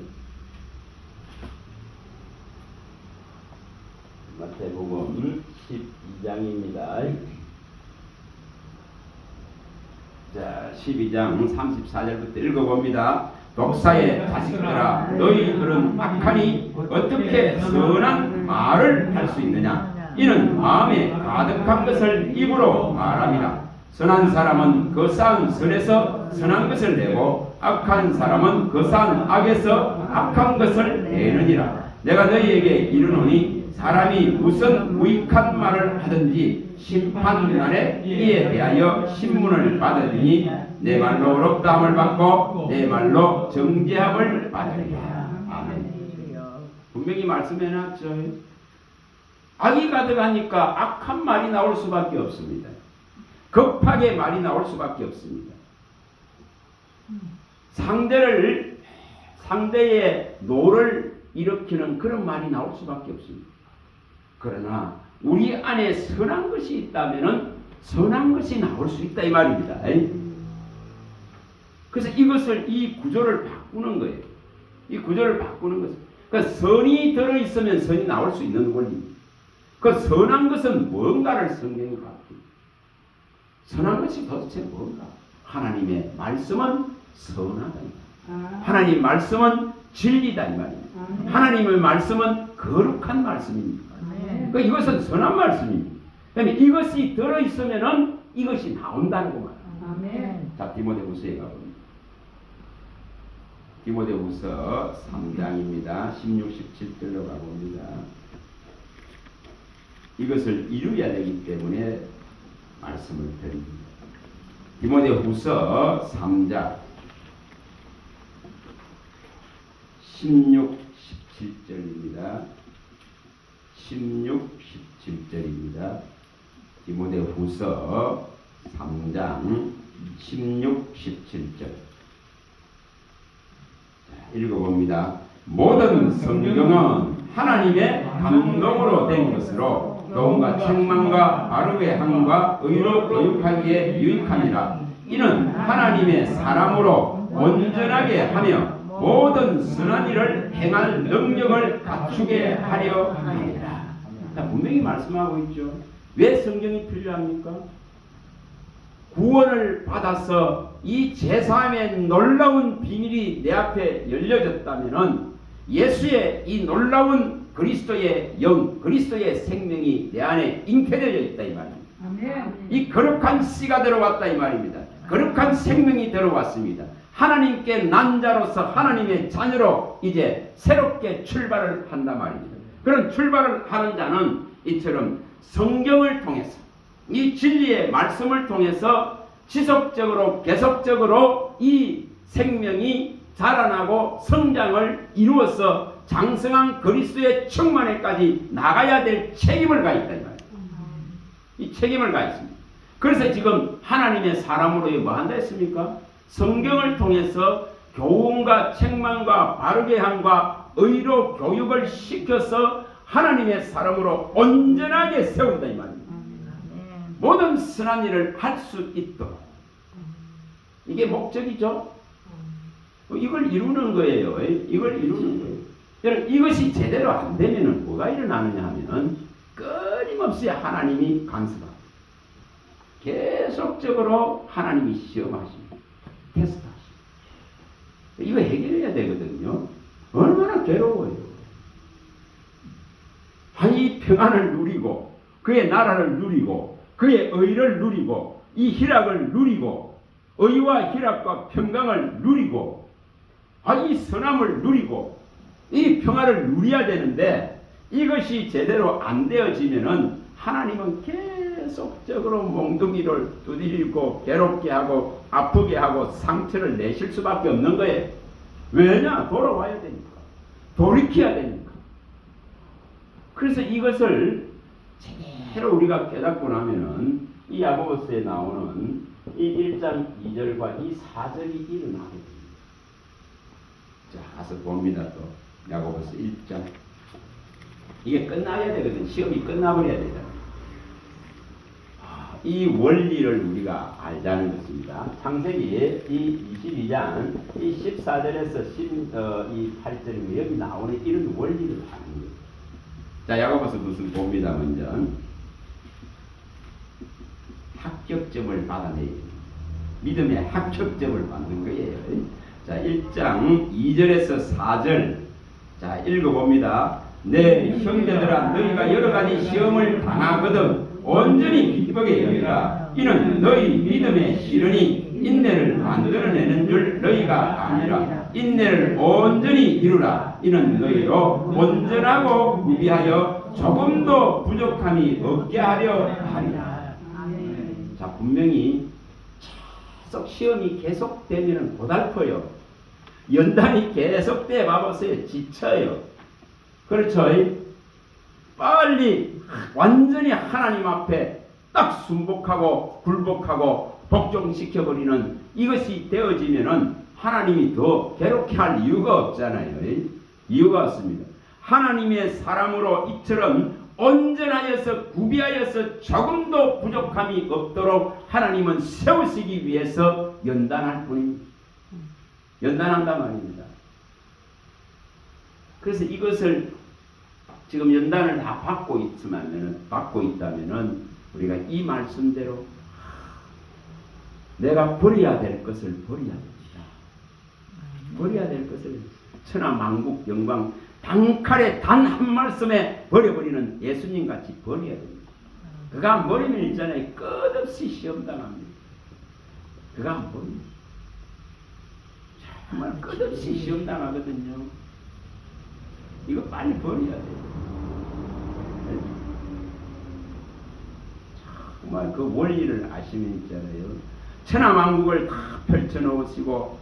마태복음 12장입니다. 자, 12장 34절부터 읽어봅니다. 독사의 자식들아, 너희들은 악하니 어떻게 선한 말을 할 수 있느냐? 이는 마음에 가득한 것을 입으로 말함이라. 선한 사람은 그 쌓은 선에서 선한 것을 내고 악한 사람은 그 쌓은 악에서 악한 것을 내느니라. 내가 너희에게 이르노니 사람이 무슨 무익한 말을 하든지 심판날에 이에 대하여 신문을 받으니 내 말로 어렵다함을 받고 내 말로 정죄함을 받으리라. 아멘. 분명히 말씀해놨죠. 악이 가득하니까 악한 말이 나올 수밖에 없습니다. 급하게 말이 나올 수밖에 없습니다. 상대의 노를 일으키는 그런 말이 나올 수밖에 없습니다. 그러나 우리 안에 선한 것이 있다면 선한 것이 나올 수 있다 이 말입니다. 그래서 이 구조를 바꾸는 거예요. 이 구조를 바꾸는 것은 그러니까 선이 들어있으면 선이 나올 수 있는 원리입니다. 그 선한 것은 뭔가를 성경이 밝힙니다. 선한 것이 도대체 뭔가? 하나님의 말씀은 선하다. 하나님 말씀은 진리다 이 말입니다. 하나님의 말씀은 거룩한 말씀입니다. 그러니까 이것은 선한 말씀입니다. 그러면 이것이 들어있으면 이것이 나온다고 말합니다. 자, 디모데후서에 가봅니다. 디모데후서 3장입니다. 16, 17절로 가봅니다. 이것을 이루어야 되기 때문에 말씀을 드립니다. 디모데후서 3장 16, 17절입니다. 16, 17절입니다. 디모데후서 3장 16, 17절 읽어봅니다. 모든 성경은 하나님의 감동으로 된 것으로 교훈과 책망과 바르게 함과 의로 교육하기에 유익하니라. 이는 하나님의 사람으로 온전하게 하며 모든 선한 일을 행할 능력을 갖추게 하려 함이라. 분명히 말씀하고 있죠. 왜 성경이 필요합니까? 구원을 받아서 이 제사함의 놀라운 비밀이 내 앞에 열려졌다면 예수의 이 놀라운 그리스도의 영, 그리스도의 생명이 내 안에 잉태되어 있다 이 말입니다. 이 거룩한 씨가 들어왔다 이 말입니다. 거룩한 생명이 들어왔습니다. 하나님께 난 자로서 하나님의 자녀로 이제 새롭게 출발을 한단 말입니다. 그런 출발을 하는 자는 이처럼 성경을 통해서 이 진리의 말씀을 통해서 지속적으로 계속적으로 이 생명이 자라나고 성장을 이루어서 장성한 그리스도의 충만에까지 나가야 될 책임을 가 있다 이 말이에요. 이 책임을 가 있습니다. 그래서 지금 하나님의 사람으로 뭐 한다 했습니까? 성경을 통해서 교훈과 책망과 바르게 함과 의로 교육을 시켜서 하나님의 사람으로 온전하게 세운다 이 말입니다. 모든 선한 일을 할 수 있도록 이게 목적이죠. 이걸 이루는 거예요. 이걸 이루는 거예요. 여러분 이것이 제대로 안 되면은 뭐가 일어나느냐 하면은 끊임없이 하나님이 간섭합니다. 계속적으로 하나님이 시험하십니다. 테스트하십니다. 이거 해결해야 되거든요. 얼마나 괴로워요. 이 평안을 누리고 그의 나라를 누리고 그의 의를 누리고 이 희락을 누리고 의와 희락과 평강을 누리고 이 선함을 누리고 이 평화를 누려야 되는데 이것이 제대로 안 되어지면은 하나님은 계속적으로 몽둥이를 두드리고 괴롭게 하고 아프게 하고 상처를 내실 수밖에 없는 거예요. 왜냐? 돌아와야 되니까. 돌이켜야 되니까. 그래서 이것을 제대로 우리가 깨닫고 나면은 이 야고보서에 나오는 이 1장 2절과 이 4절이 일어나게 됩니다. 자, 가서 봅니다. 또 야고보서 1장. 이게 끝나야 되거든. 시험이 끝나버려야 되잖아요. 이 원리를 우리가 알자는 것입니다. 창세기 이 22장 이 14절에서 이 8절이고 여기 나오는 이런 원리를 하는 거예요. 자, 야고보서 무슨 봅니다. 먼저 합격점을 받아내요. 믿음의 합격점을 받는 거예요. 자, 1장 2절에서 4절. 자, 읽어봅니다. 내 형제들아, 너희가 여러 가지 시험을 당하거든 온전히 기쁘게 여기라. 이는 너희 믿음의 시련이 인내를 만들어내는 줄 너희가 아니라. 인내를 온전히 이루라. 이는 너희로 온전하고 구비하여 조금도 부족함이 없게 하려 하리라. 자, 분명히 계속 시험이 계속되면 고달퍼요. 연단이 계속돼 봐보세요. 지쳐요. 그렇죠? 빨리 완전히 하나님 앞에 딱 순복하고 굴복하고 복종시켜버리는 이것이 되어지면은 하나님이 더 괴롭게 할 이유가 없잖아요. 이유가 없습니다. 하나님의 사람으로 이처럼 온전하여서 구비하여서 조금도 부족함이 없도록 하나님은 세우시기 위해서 연단할 뿐입니다. 연단한단 말입니다. 그래서 이것을 지금 연단을 다 받고 있다면은 우리가 이 말씀대로 내가 버려야 될 것을 버려야 됩니다. 버려야 될 것을 천하 만국 영광 단칼에 단 한 말씀에 버려버리는 예수님 같이 버려야 됩니다. 그가 안 버리면 있잖아요. 끝없이 시험당합니다. 그가 안 버립니다. 정말 끝없이 시험당하거든요. 이거 빨리 버려야 돼요. 정말 그 원리를 아시면 있잖아요. 천하만국을 다 펼쳐놓으시고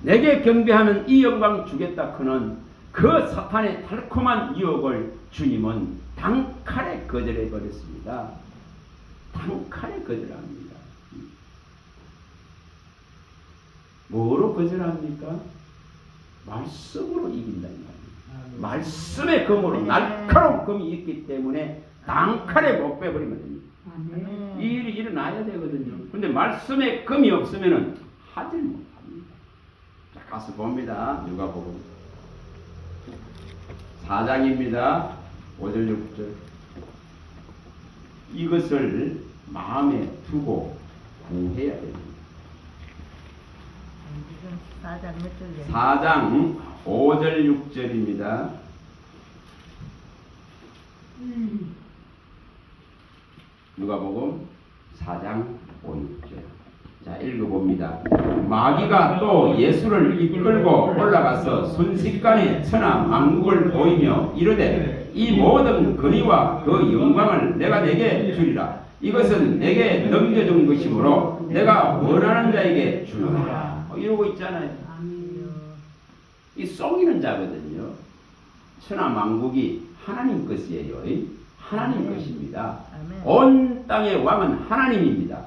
내게 경배하면 이 영광 주겠다 크는 그 사탄의 달콤한 유혹을 주님은 단칼에 거절해 버렸습니다. 단칼에 거절합니다. 뭐로 거절합니까? 말씀으로 이긴다는 말입니다. 말씀의 검으로 날카로운 검이 있기 때문에 단칼에 못 빼버리면 됩니다. 이 일이 일어나야 되거든요. 근데 말씀의 검이 없으면 하질 못합니다. 자, 가서 봅니다. 누가복음 4장입니다. 5절 6절. 이것을 마음에 두고 공해야 됩니다. 4장 몇 절이에요? 4장 5절 6절입니다. 누가복음 4장 5, 6절. 자, 읽어봅니다. 마귀가 또 예수를 이끌고 올라가서 순식간에 천하 만국을 보이며 이르되 이 모든 권위와 그 영광을 내가 내게 주리라. 이것은 내게 넘겨준 것이므로 내가 원하는 자에게 주노라. 이러고 있잖아요. 이 속이는 자거든요. 천하 만국이 하나님 것이에요. 하나님 것입니다. 온 땅의 왕은 하나님입니다.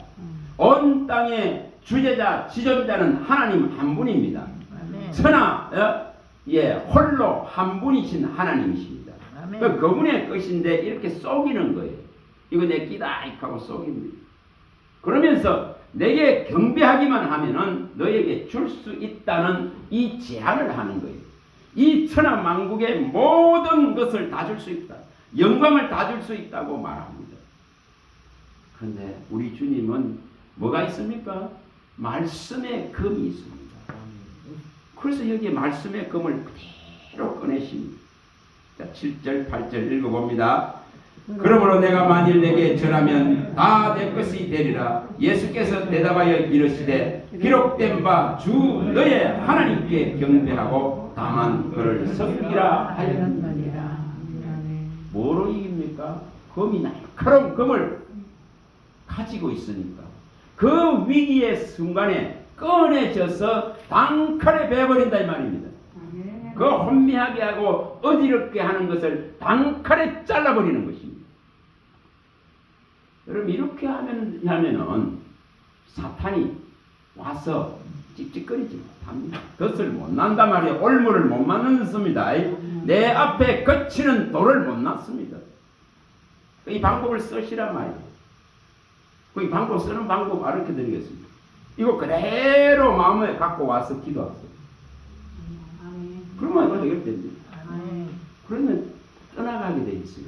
온 땅의 주제자, 지존자는 하나님 한 분입니다. 천하 홀로 한 분이신 하나님이십니다. 그분의 것인데 이렇게 속이는 거예요. 이거 내 끼다 하고 속입니다. 그러면서 내게 경배하기만 하면은 너에게 줄 수 있다는 이 제안을 하는 거예요. 이 천하 만국의 모든 것을 다 줄 수 있다. 영광을 다 줄 수 있다고 말합니다. 그런데 우리 주님은 뭐가 있습니까? 말씀의 금이 있습니다. 그래서 여기에 말씀의 금을 그대로 꺼내십니다. 자, 7절, 8절 읽어봅니다. 그러므로 내가 만일 내게 절하면 다 내 것이 되리라. 예수께서 대답하여 이르시되 기록된 바 주 너의 하나님께 경배하고 다만 그를 섬기라 하였느니라. 뭐로 이깁니까? 금이 날카로운 금을 가지고 있으니까 그 위기의 순간에 꺼내져서 단칼에 베어버린다 이 말입니다. 그 혼미하게 하고 어지럽게 하는 것을 단칼에 잘라버리는 것입니다. 여러분 이렇게 하면은 사탄이 와서 찝찝거리지 못합니다. 덫을 못 난단 말이에요. 올무를 못 맞는습니다. 내 앞에 거치는 돌을 못 놨습니다. 이 방법을 쓰시란 말이에요. 이 방법 쓰는 방법 가르쳐드리겠습니다. 이거 그대로 마음에 갖고 와서 기도하세요. 그러면 해결됩니다. 그러면 떠나가게 돼 있어요.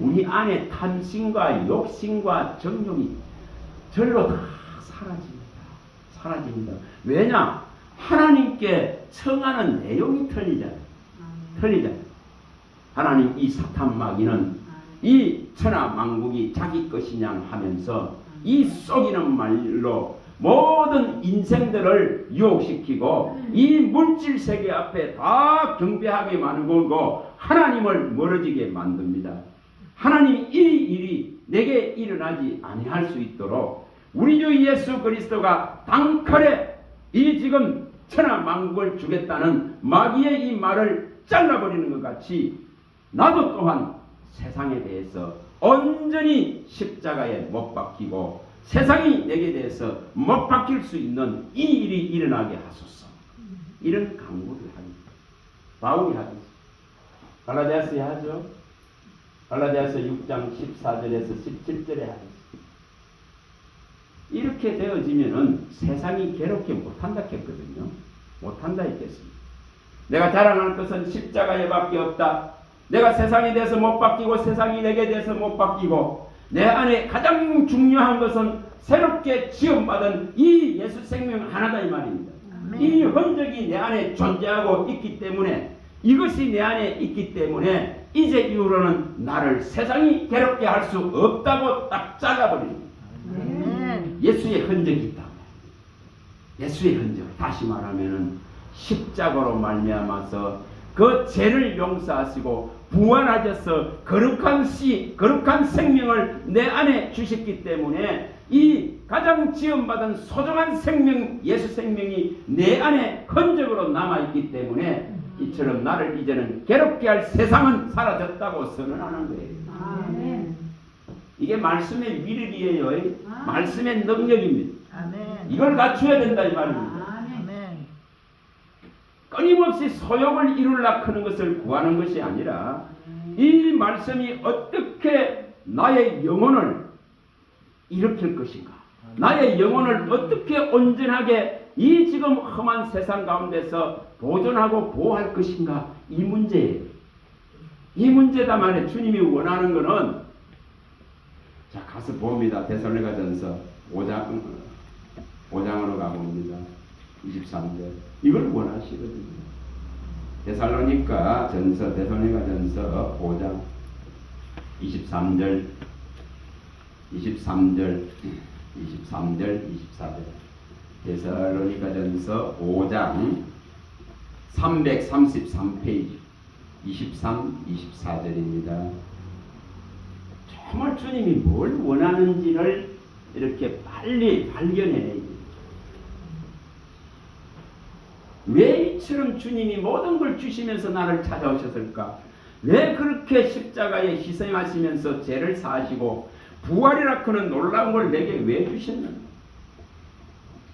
우리 안에 탐심과 욕심과 정욕이 절로 다 사라집니다. 왜냐? 하나님께 청하는 내용이 틀리잖아요. 하나님 이 사탄 마귀는 이 천하 만국이 자기 것이냐 하면서 이 속이는 말로 모든 인생들을 유혹시키고 이 물질 세계 앞에 다 경배하게 만들고 하나님을 멀어지게 만듭니다. 하나님 이 일이 내게 일어나지 아니할 수 있도록 우리 주 예수 그리스도가 단칼에 이 지금 천하 만국을 주겠다는 마귀의 이 말을 잘라버리는 것 같이 나도 또한 세상에 대해서 온전히 십자가에 못 박히고 세상이 내게 대해서 못 박힐 수 있는 이 일이 일어나게 하소서. 이런 강구를 합니다. 바울이 하죠. 갈라디아서에 하죠. 갈라디아서 6장 14절에서 17절에 하죠. 이렇게 되어지면은 세상이 괴롭게 못한다 했거든요. 못한다 했겠습니다. 내가 자랑할 것은 십자가에 밖에 없다. 내가 세상에 대해서 못 바뀌고 세상이 내게 대해서 못 바뀌고 내 안에 가장 중요한 것은 새롭게 지원받은 이 예수 생명 하나다 이 말입니다. 아멘. 이 흔적이 내 안에 존재하고 있기 때문에 이것이 내 안에 있기 때문에 이제 이후로는 나를 세상이 괴롭게 할 수 없다고 딱 잘라버립니다. 예수의 흔적이 있다. 예수의 흔적. 다시 말하면은 십자가로 말미암아서 그 죄를 용서하시고 부활하셔서 거룩한 생명을 내 안에 주셨기 때문에 이 가장 지원받은 소중한 생명, 예수 생명이 내 안에 흔적으로 남아있기 때문에 이처럼 나를 이제는 괴롭게 할 세상은 사라졌다고 선언하는 거예요. 아멘. 이게 말씀의 위력이에요. 말씀의 능력입니다. 아멘. 이걸 갖춰야 된다 이 말입니다. 아멘. 끊임없이 소욕을 이루려고 하는 것을 구하는 것이 아니라 이 말씀이 어떻게 나의 영혼을 일으킬 것인가, 나의 영혼을 어떻게 온전하게 이 지금 험한 세상 가운데서 보존하고 보호할 것인가, 이 문제예요. 이 문제다 말에 주님이 원하는 것은, 자 가서 봅니다. 데살로니가전서 5장으로 가봅니다. 23절. 이걸 원하시거든요. 데살로니가전서 5장 23절 24절. 데살로니가전서 5장 333페이지 23, 24절입니다. 정말 주님이 뭘 원하는지를 이렇게 빨리 발견해내야 왜 이처럼 주님이 모든 걸 주시면서 나를 찾아오셨을까? 왜 그렇게 십자가에 희생하시면서 죄를 사하시고 부활이라 하는 놀라운 걸 내게 왜 주셨는가?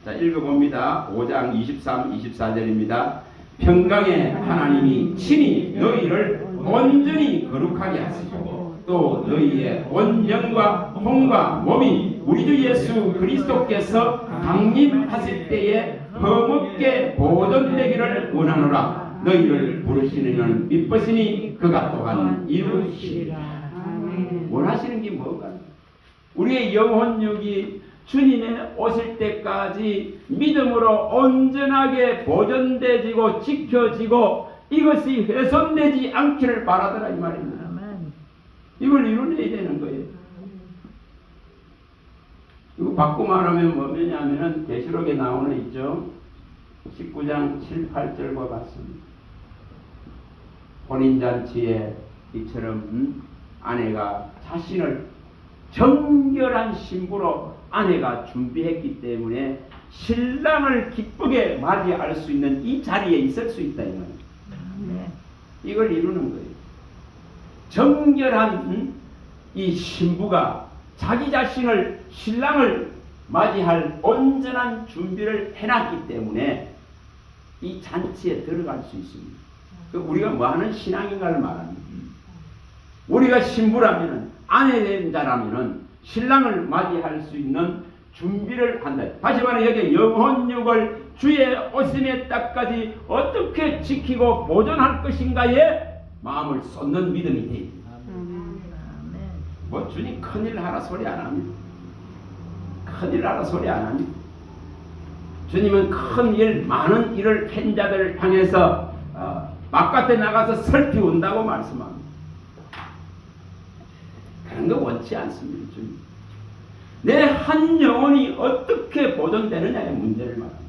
자, 읽어봅니다. 5장 23, 24절입니다. 평강의 하나님이 친히 너희를 온전히 거룩하게 하시고 또 너희의 온 영과 혼과 몸이 우리 주 예수 그리스도께서 강림하실 때에 흠없게 보존되기를 원하노라. 너희를 부르시는 이는 미쁘시니 그가 또한 이루시리라. 아멘. 원하시는 게 뭐가? 우리의 영혼육이 주님의 오실 때까지 믿음으로 온전하게 보존되지고 지켜지고 이것이 훼손되지 않기를 바라더라 이 말입니다. 아멘. 이걸 이루어내야 되는 거예요. 이거 바꾸 말하면 뭐냐면은 계시록에 나오는 있죠. 19장 7, 8절과 같습니다. 혼인잔치에 이처럼 아내가 자신을 정결한 신부로 아내가 준비했기 때문에 신랑을 기쁘게 맞이할 수 있는 이 자리에 있을 수 있다 이 말이에요. 네. 이걸 이루는 거예요. 정결한 이 신부가 자기 자신을 신랑을 맞이할 온전한 준비를 해놨기 때문에 이 잔치에 들어갈 수 있습니다. 우리가 뭐하는 신앙인가를 말합니다. 우리가 신부라면 아내된 자라면 신랑을 맞이할 수 있는 준비를 한다. 다시 말해 여기 영혼육을 주의 오심의 때까지 어떻게 지키고 보존할 것인가에 마음을 쏟는 믿음이 됩니다. 아멘. 뭐 주님 큰일 하라 소리 안 합니다. 큰일 하라 소리 안 합니다. 주님은 큰 일, 많은 일을 한 자들을 향해서 바깥에 나가서 살피운다고 말씀합니다. 그런 거 원치 않습니다. 주님. 내 한 영혼이 어떻게 보존되느냐의 문제를 말합니다.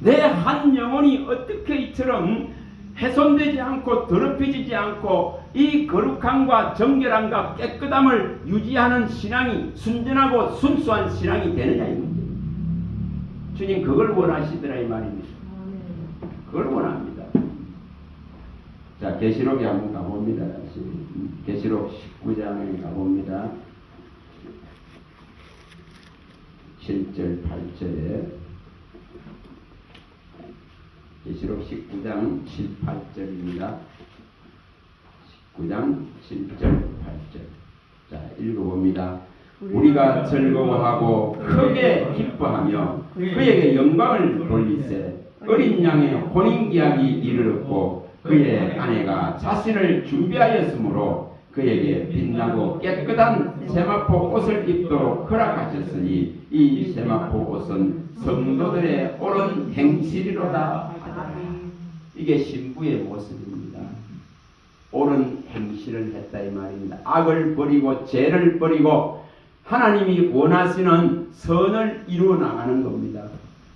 내 한 영혼이 어떻게 이처럼 훼손되지 않고 더럽혀지지 않고 이 거룩함과 정결함과 깨끗함을 유지하는 신앙이 순전하고 순수한 신앙이 되느냐의 문제입니다. 주님 그걸 원하시더라 이 말입니다. 그걸 원합니다. 자, 계시록에 한번 가봅니다. 계시록 19장에 가봅니다. 7절 8절에 계시록 19장 7, 8절입니다. 19장 7절 8절. 자, 읽어봅니다. 우리가 즐거워하고 크게 기뻐하며 그에게 영광을 돌리세. 어린 양의 혼인기약이 이르렀고 그의 아내가 자신을 준비하였으므로 그에게 빛나고 깨끗한 세마포 옷을 입도록 허락하셨으니 이 세마포 옷은 성도들의 옳은 행실이로다. 이게 신부의 모습입니다. 옳은 행실을 했다 이 말입니다. 악을 버리고 죄를 버리고 하나님이 원하시는 선을 이루어 나가는 겁니다.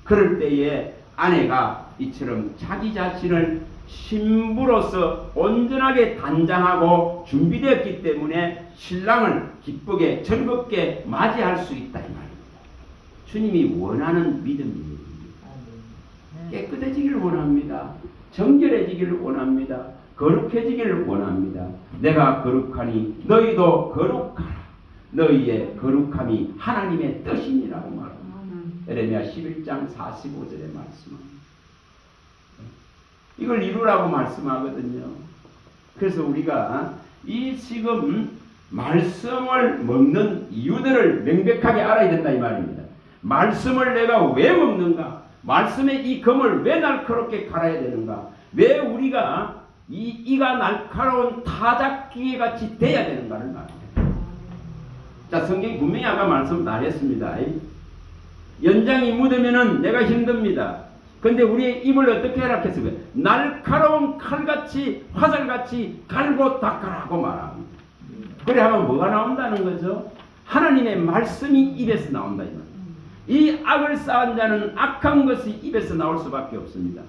그럴 때에 아내가 이처럼 자기 자신을 신부로서 온전하게 단장하고 준비되었기 때문에 신랑을 기쁘게 즐겁게 맞이할 수 있다 이 말입니다. 주님이 원하는 믿음입니다. 깨끗해지기를 원합니다. 정결해지기를 원합니다. 거룩해지기를 원합니다. 내가 거룩하니 너희도 거룩하라. 너희의 거룩함이 하나님의 뜻이니라고 말합니다. 에레미야 11장 45절의 말씀입니다. 이걸 이루라고 말씀하거든요. 그래서 우리가 이 지금 말씀을 먹는 이유들을 명백하게 알아야 된다 이 말입니다. 말씀을 내가 왜 먹는가? 말씀의 이 검을 왜 날카롭게 갈아야 되는가? 왜 우리가 이가 날카로운 타작기계 같이 돼야 되는가를 말합니다. 자, 성경이 분명히 아까 말씀 다 했습니다. 연장이 묻으면은 내가 힘듭니다. 근데 우리의 입을 어떻게 해라 했어요? 날카로운 칼같이 화살같이 갈고 닦아라고 말합니다. 그래 하면 뭐가 나온다는 거죠? 하나님의 말씀이 입에서 나온다 이 말이에요. 이 악을 쌓은 자는 악한 것이 입에서 나올 수밖에 없습니다.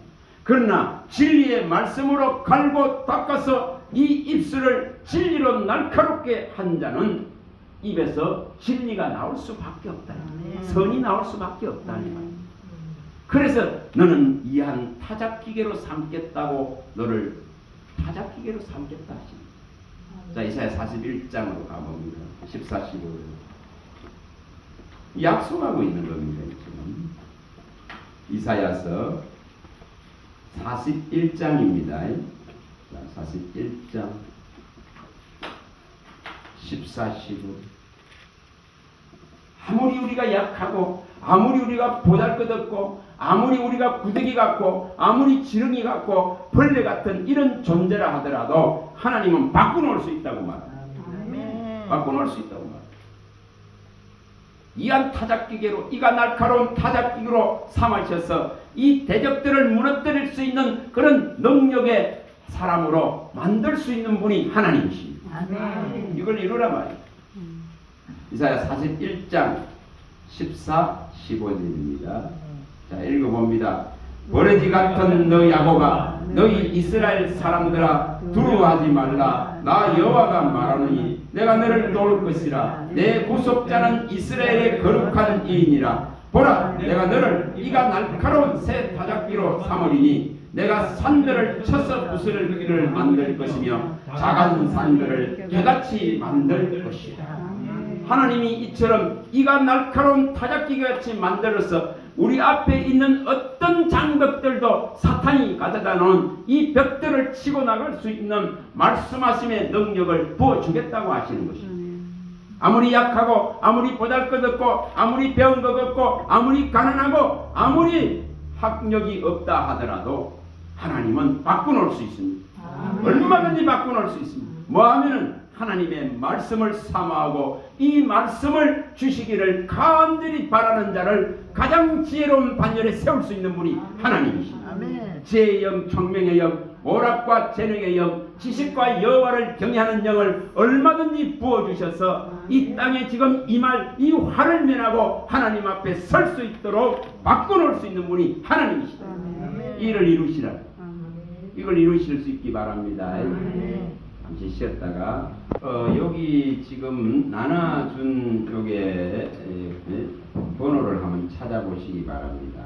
그러나 진리의 말씀으로 갈고 닦아서 이 입술을 진리로 날카롭게 한 자는 입에서 진리가 나올 수밖에 없다. 선이 나올 수밖에 없다는 말이에요. 그래서 너는 이 한 타작기계로 삼겠다고 너를 타작기계로 삼겠다 하십니다. 자, 이사야 41장으로 가봅니다. 14, 15. 약속하고 있는 겁니다. 지금. 이사야서 41장입니다. 자, 41장 14, 15. 아무리 우리가 약하고 아무리 우리가 보잘것없고 아무리 우리가 구더기 같고 아무리 지렁이 같고 벌레 같은 이런 존재라 하더라도 하나님은 바꿔놓을 수 있다고 말합니다. 아멘. 바꿔놓을 수 있다고 말합니다. 이한 타작기계로 이가 날카로운 타작기계로 삼으셔서 이 대적들을 무너뜨릴 수 있는 그런 능력의 사람으로 만들 수 있는 분이 하나님이십니다. 아멘. 이걸 이루라 말이에요. 이사야 41장 14, 15절입니다. 자, 읽어봅니다. 버러지 같은 너 야곱아, 너희 이스라엘 사람들아, 두려워하지 말라. 나 여호와가 말하노니 내가 너를 도울 것이라. 내 구속자는 이스라엘의 거룩한 이인이라. 보라, 내가 너를 이가 날카로운 새 타작기로 삼으리니 내가 산들을 쳐서 부스러기를 만들 것이며 작은 산들을 개같이 만들 것이라. 하나님이 이처럼 이가 날카로운 타작기같이 만들어서 우리 앞에 있는 어떤 장벽들도 사탄이 가져다 놓은 이 벽들을 치고 나갈 수 있는 말씀하심의 능력을 부어주겠다고 하시는 것입니다. 아무리 약하고 아무리 보잘것없고 아무리 배운 것 없고 아무리 가난하고 아무리 학력이 없다 하더라도 하나님은 바꿔놓을 수 있습니다. 얼마든지 바꿔놓을 수 있습니다. 뭐하면은 하나님의 말씀을 사모하고 이 말씀을 주시기를 간절히 바라는 자를 가장 지혜로운 반열에 세울 수 있는 분이 하나님이십니다. 아멘. 지혜의 영, 총명의 영, 오락과 재능의 영, 지식과 여호와를 경외하는 영을 얼마든지 부어주셔서 이 땅에 지금 임할 이 화를 면하고 하나님 앞에 설 수 있도록 바꿔놓을 수 있는 분이 하나님이시다. 이를 이루시라. 이걸 이루실 수 있기 바랍니다. 잠시 쉬었다가 여기 지금 나눠준 요게 번호를 한번 찾아보시기 바랍니다.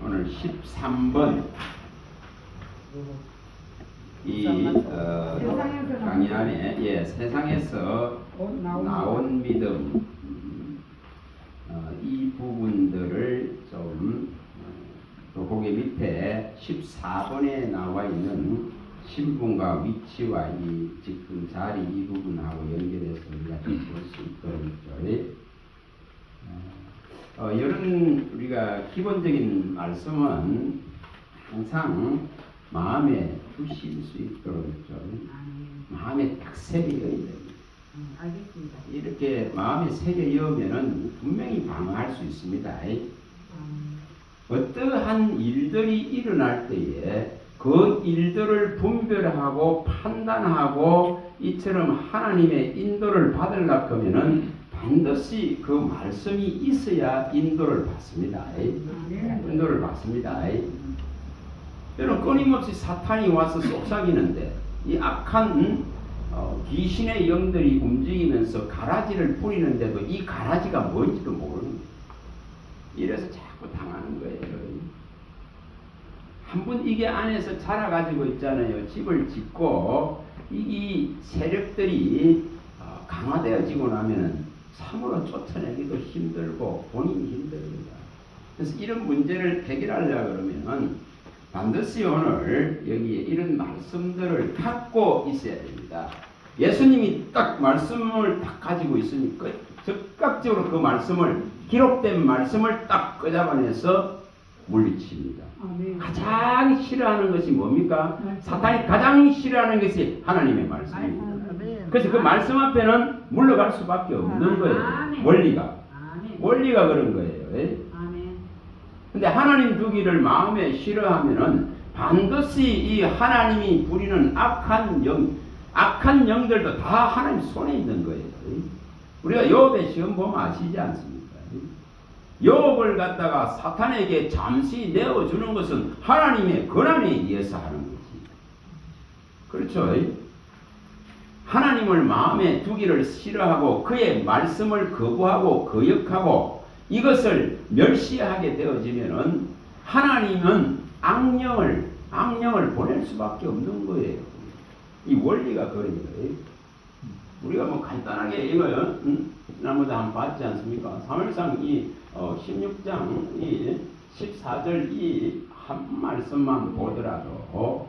오늘 13번 이 강의 안에 세상에서 나온 믿음 이 부분들을 좀 또 거기 밑에 14번에 나와 있는 신분과 위치와 이 지금 자리 이 부분하고 연결해서 우리가 볼 수 있도록 이런 우리가 기본적인 말씀은 항상 마음에 두실 수 있도록 좀 마음에 딱 새겨야 됩니다. 알겠습니다. 이렇게 마음에 새겨여면은 분명히 방어할 수 있습니다. 어떠한 일들이 일어날 때에 그 일들을 분별하고 판단하고 이처럼 하나님의 인도를 받으려고 하면은 반드시 그 말씀이 있어야 인도를 받습니다. 인도를 받습니다. 여러분 끊임없이 사탄이 와서 속삭이는데 이 악한 귀신의 영들이 움직이면서 가라지를 뿌리는데도 이 가라지가 뭔지도 모르는 거예요. 이래서 자꾸 당하는 거예요. 한번 이게 안에서 자라가지고 있잖아요. 집을 짓고 이 세력들이 강화되어지고 나면은 참으로 쫓아내기도 힘들고 본인이 힘듭니다. 그래서 이런 문제를 해결하려고 그러면은 반드시 오늘 여기에 이런 말씀들을 갖고 있어야 됩니다. 예수님이 딱 말씀을 딱 가지고 있으니까 즉각적으로 그 말씀을 기록된 말씀을 딱 끄잡아내서 물리칩니다. 가장 싫어하는 것이 뭡니까? 사탄이 가장 싫어하는 것이 하나님의 말씀입니다. 그래서 그 말씀 앞에는 물러갈 수밖에 없는 거예요. 원리가 그런 거예요. 근데 하나님 두기를 마음에 싫어하면은 반드시 이 하나님이 부리는 악한 영들도 다 하나님 손에 있는 거예요. 우리가 욥의 시험 보면 아시지 않습니까? 욥을 갖다가 사탄에게 잠시 내어주는 것은 하나님의 권한에 의해서 하는 거지. 그렇죠? 하나님을 마음에 두기를 싫어하고 그의 말씀을 거부하고 거역하고 이것을 멸시하게 되어지면은 하나님은 악령을 보낼 수밖에 없는 거예요. 이 원리가 그런 거예요. 우리가 뭐 간단하게 이거 지난번에 한번 봤지 않습니까? 사무엘상 이 16장 이 14절 이 한 말씀만 보더라도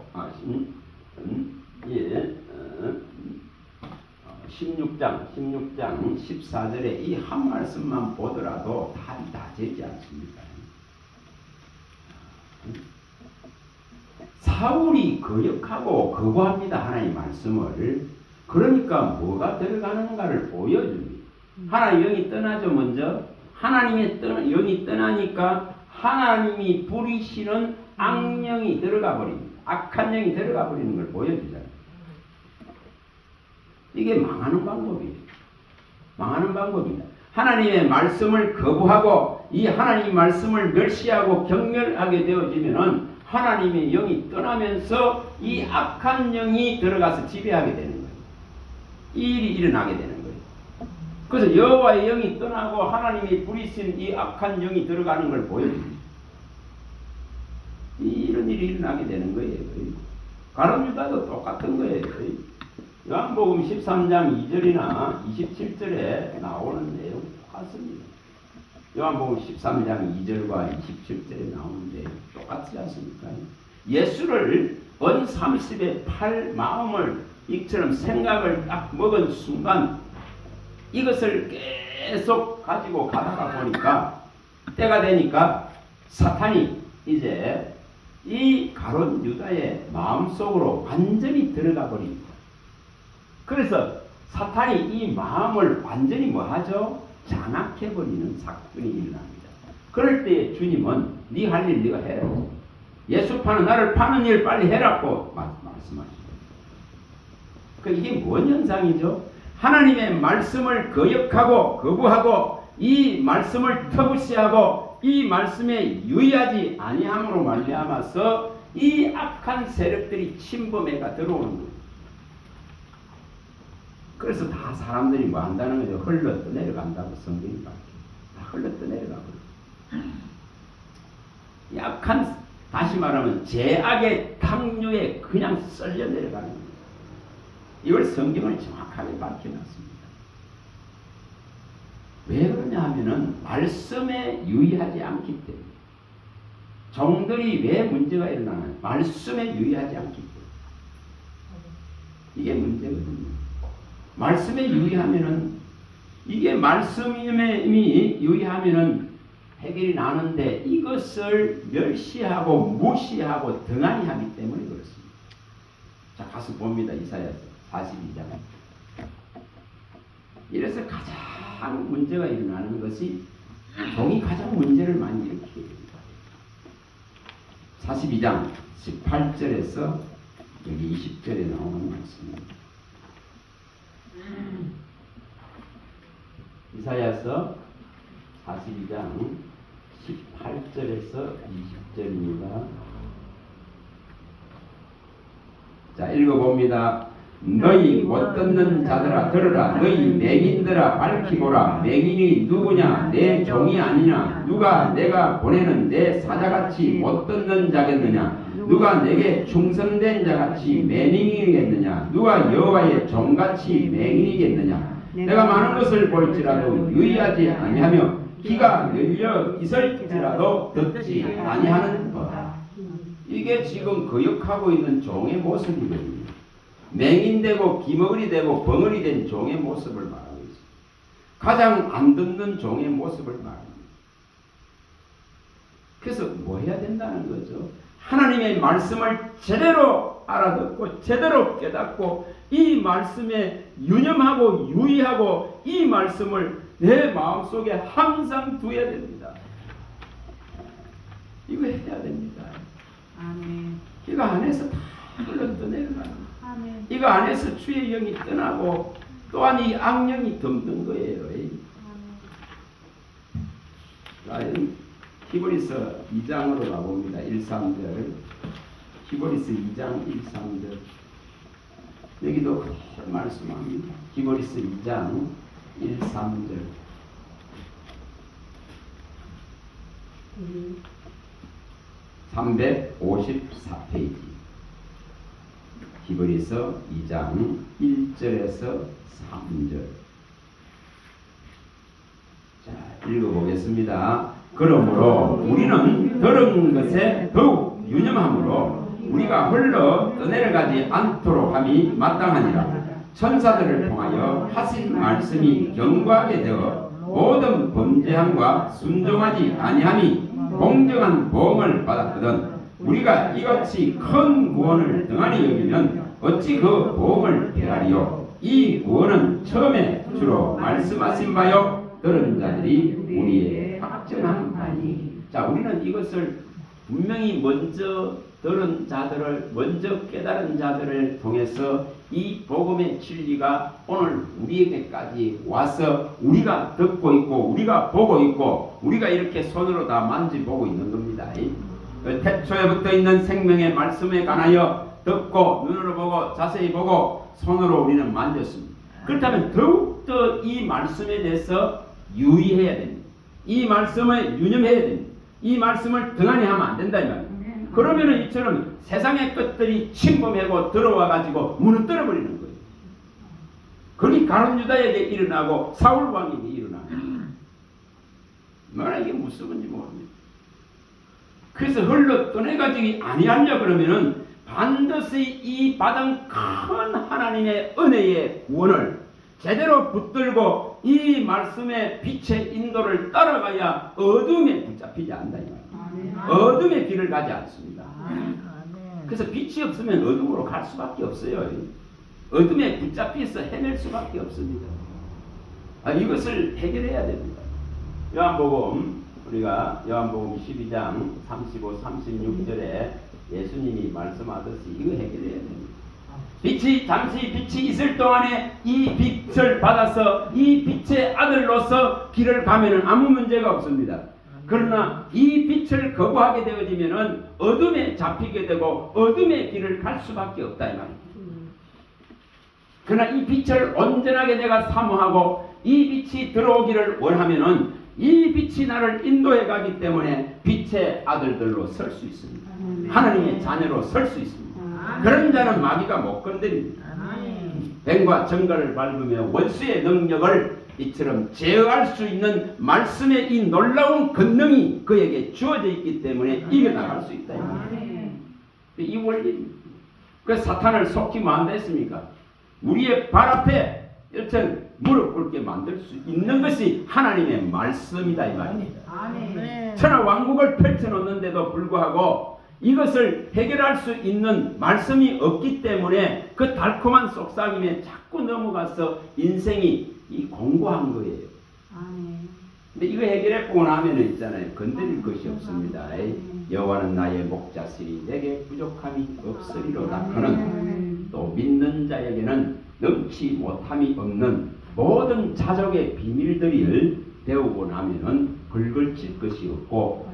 16장 14절에 이 한 말씀만 보더라도 답이 다 되지 않습니까? 사울이 거역하고 거부합니다. 하나님의 말씀을. 그러니까 뭐가 들어가는가를 보여줍니다. 하나님의 영이 떠나죠. 먼저 하나님의 영이 떠나니까 하나님이 부리시는 악령이 들어가 버립니다. 악한 영이 들어가 버리는 걸 보여주잖아요. 이게 망하는 방법이에요. 망하는 방법입니다. 하나님의 말씀을 거부하고 이 하나님의 말씀을 멸시하고 경멸하게 되어지면은 하나님의 영이 떠나면서 이 악한 영이 들어가서 지배하게 되는 거예요. 이 일이 일어나게 되는 거예요. 그래서 여호와의 영이 떠나고 하나님이 부리신 이 악한 영이 들어가는 걸 보여줍니다. 이런 일이 일어나게 되는 거예요. 가룟 유다도 똑같은 거예요. 요한복음 13장 2절이나 27절에 나오는 내용 똑같습니다. 요한복음 13장 2절과 27절에 나오는데 똑같지 않습니까? 예수를 언 30에 팔 마음을 이처럼 생각을 딱 먹은 순간 이것을 계속 가지고 가다가 보니까 때가 되니까 사탄이 이제 이 가룟 유다의 마음속으로 완전히 들어가 버립니다. 그래서 사탄이 이 마음을 완전히 뭐하죠? 장악해버리는 사건이 일어납니다. 그럴 때 주님은 네 할 일 네가 해라. 예수 파는 나를 파는 일 빨리 해라고 말씀하십니다. 이게 뭔 현상이죠? 하나님의 말씀을 거역하고 거부하고 이 말씀을 터부시하고 이 말씀에 유의하지 아니함으로 말미암아서 이 악한 세력들이 침범해가 들어오는 거예요. 그래서 다 사람들이 뭐 한다는 거죠? 흘러 떠내려간다고 성경이 밝혀요. 다 흘러 떠내려가고. 약한, 다시 말하면 죄악의 탕류에 그냥 썰려 내려가는 거예요. 이걸 성경을 정확하게 밝혀놨습니다. 왜 그러냐 하면은 말씀에 유의하지 않기 때문에. 종들이 왜 문제가 일어나나요? 말씀에 유의하지 않기 때문에. 이게 문제거든요. 말씀에 유의하면은 이게 말씀에 유의하면은 해결이 나는데 이것을 멸시하고 무시하고 등한히 하기 때문에 그렇습니다. 자, 가서 봅니다. 이사야서 42장. 이래서 가장 문제가 일어나는 것이 종이 가장 문제를 많이 일으키게 됩니다. 42장 18절에서 여기 20절에 나오는 말씀입니다. 이사야서 42장 18절에서 20절입니다. 자, 읽어봅니다. 너희 못 듣는 자들아 들으라. 너희 맹인들아 밝히고라. 맹인이 누구냐? 내 종이 아니냐? 누가 내가 보내는 내 사자같이 못 듣는 자겠느냐? 누가 내게 충성된 자같이 맹인이겠느냐? 누가 여호와의 종같이 맹인이겠느냐? 내가 많은 것을 볼지라도 유의하지 아니하며 귀가 열려 있을지라도 듣지 아니하는 것. 이게 지금 거역하고 있는 종의 모습이거든요. 맹인되고 기머리 되고 벙어리 된 종의 모습을 말하고 있습니다. 가장 안 듣는 종의 모습을 말합니다. 그래서 뭐 해야 된다는 거죠? 하나님의 말씀을 제대로 알아듣고 제대로 깨닫고 이 말씀에 유념하고 유의하고 이 말씀을 내 마음속에 항상 두어야 됩니다. 이거 해야 됩니다. 아멘. 이거 안에서 다 흘러 떠내려가는 아멘. 이거 안에서 주의 영이 떠나고 또한 이 악령이 덤든 거예요. 아멘. 히브리서 2장으로 가봅니다. 1, 3절. 히브리서 2장 1, 3절. 여기도 말씀합니다. 히브리서 2장 1, 3절. 354페이지. 히브리서 2장 1절에서 3절. 자, 읽어보겠습니다. 그러므로 우리는 들은 것에 더욱 유념함으로 우리가 흘러 떠내려가지 않도록 함이 마땅하니라. 천사들을 통하여 하신 말씀이 견고하게 되어 모든 범죄함과 순종하지 아니함이 공정한 보응을 받았거든 우리가 이같이 큰 구원을 등한히 여기면 어찌 그 보응을 피하리요. 이 구원은 처음에 주로 말씀하신 바요 들은 자들이 우리의 확증한 바니. 자, 우리는 이것을 분명히 먼저 들은 자들을, 먼저 깨달은 자들을 통해서 이 복음의 진리가 오늘 우리에게까지 와서 우리가 듣고 있고 우리가 보고 있고 우리가 이렇게 손으로 다 만지보고 있는 겁니다. 태초에 붙어 있는 생명의 말씀에 관하여 듣고 눈으로 보고 자세히 보고 손으로 우리는 만졌습니다. 그렇다면 더욱더 이 말씀에 대해서 유의해야 됩니다. 이 말씀을 유념해야 됩니다. 이 말씀을 등한히 하면 안 된다 이 말이에요. 그러면은 이처럼 세상의 것들이 침범하고 들어와 가지고 무너뜨려 버리는 거예요. 그게 가룟 유다에게 일어나고 사울 왕에게 일어나고 뭐라 이게 무슨 건지 모릅니다. 그래서 흘러 떠내가지고 아니하려 그러면은 반드시 이 받은 큰 하나님의 은혜의 구원을 제대로 붙들고 이 말씀의 빛의 인도를 따라가야 어둠에 붙잡히지 않는다 이 말이에요. 어둠의 길을 가지 않습니다. 그래서 빛이 없으면 어둠으로 갈 수밖에 없어요. 어둠에 붙잡혀서 헤맬 수밖에 없습니다. 이것을 해결해야 됩니다. 요한복음 우리가 요한복음 12장 35, 36절에 예수님이 말씀하듯이 이거 해결해야 됩니다. 빛이 잠시 빛이 있을 동안에 이 빛을 받아서 이 빛의 아들로서 길을 가면은 아무 문제가 없습니다. 그러나 이 빛을 거부하게 되어지면은 어둠에 잡히게 되고 어둠의 길을 갈 수밖에 없다 이 말입니다. 그러나 이 빛을 온전하게 내가 사모하고 이 빛이 들어오기를 원하면은 이 빛이 나를 인도해 가기 때문에 빛의 아들들로 설 수 있습니다. 하나님의 자녀로 설 수 있습니다. 그런 자는 마귀가 못 건드립니다. 뱀과 정갈을 밟으며 원수의 능력을 이처럼 제어할 수 있는 말씀의 이 놀라운 권능이 그에게 주어져 있기 때문에 이겨나갈 수 있다. 이 원리입니다. 그래서 사탄을 속이면 안 됐습니까? 우리의 발 앞에 이렇게 무릎 꿇게 만들 수 있는 것이 하나님의 말씀이다 이 말입니다. 천하 왕국을 펼쳐놓는데도 불구하고 이것을 해결할 수 있는 말씀이 없기 때문에 그 달콤한 속삭임에 자꾸 넘어가서 인생이 이 공고한 거예요. 근데 이거 해결해보고 나면 있잖아요. 건드릴 것이 없습니다. 여호와는 나의 목자시니 내게 부족함이 없으리로다. 그는 또 믿는 자에게는 넘치 못함이 없는 모든 자족의 비밀들을 배우고 나면은 긁을칠 것이 없고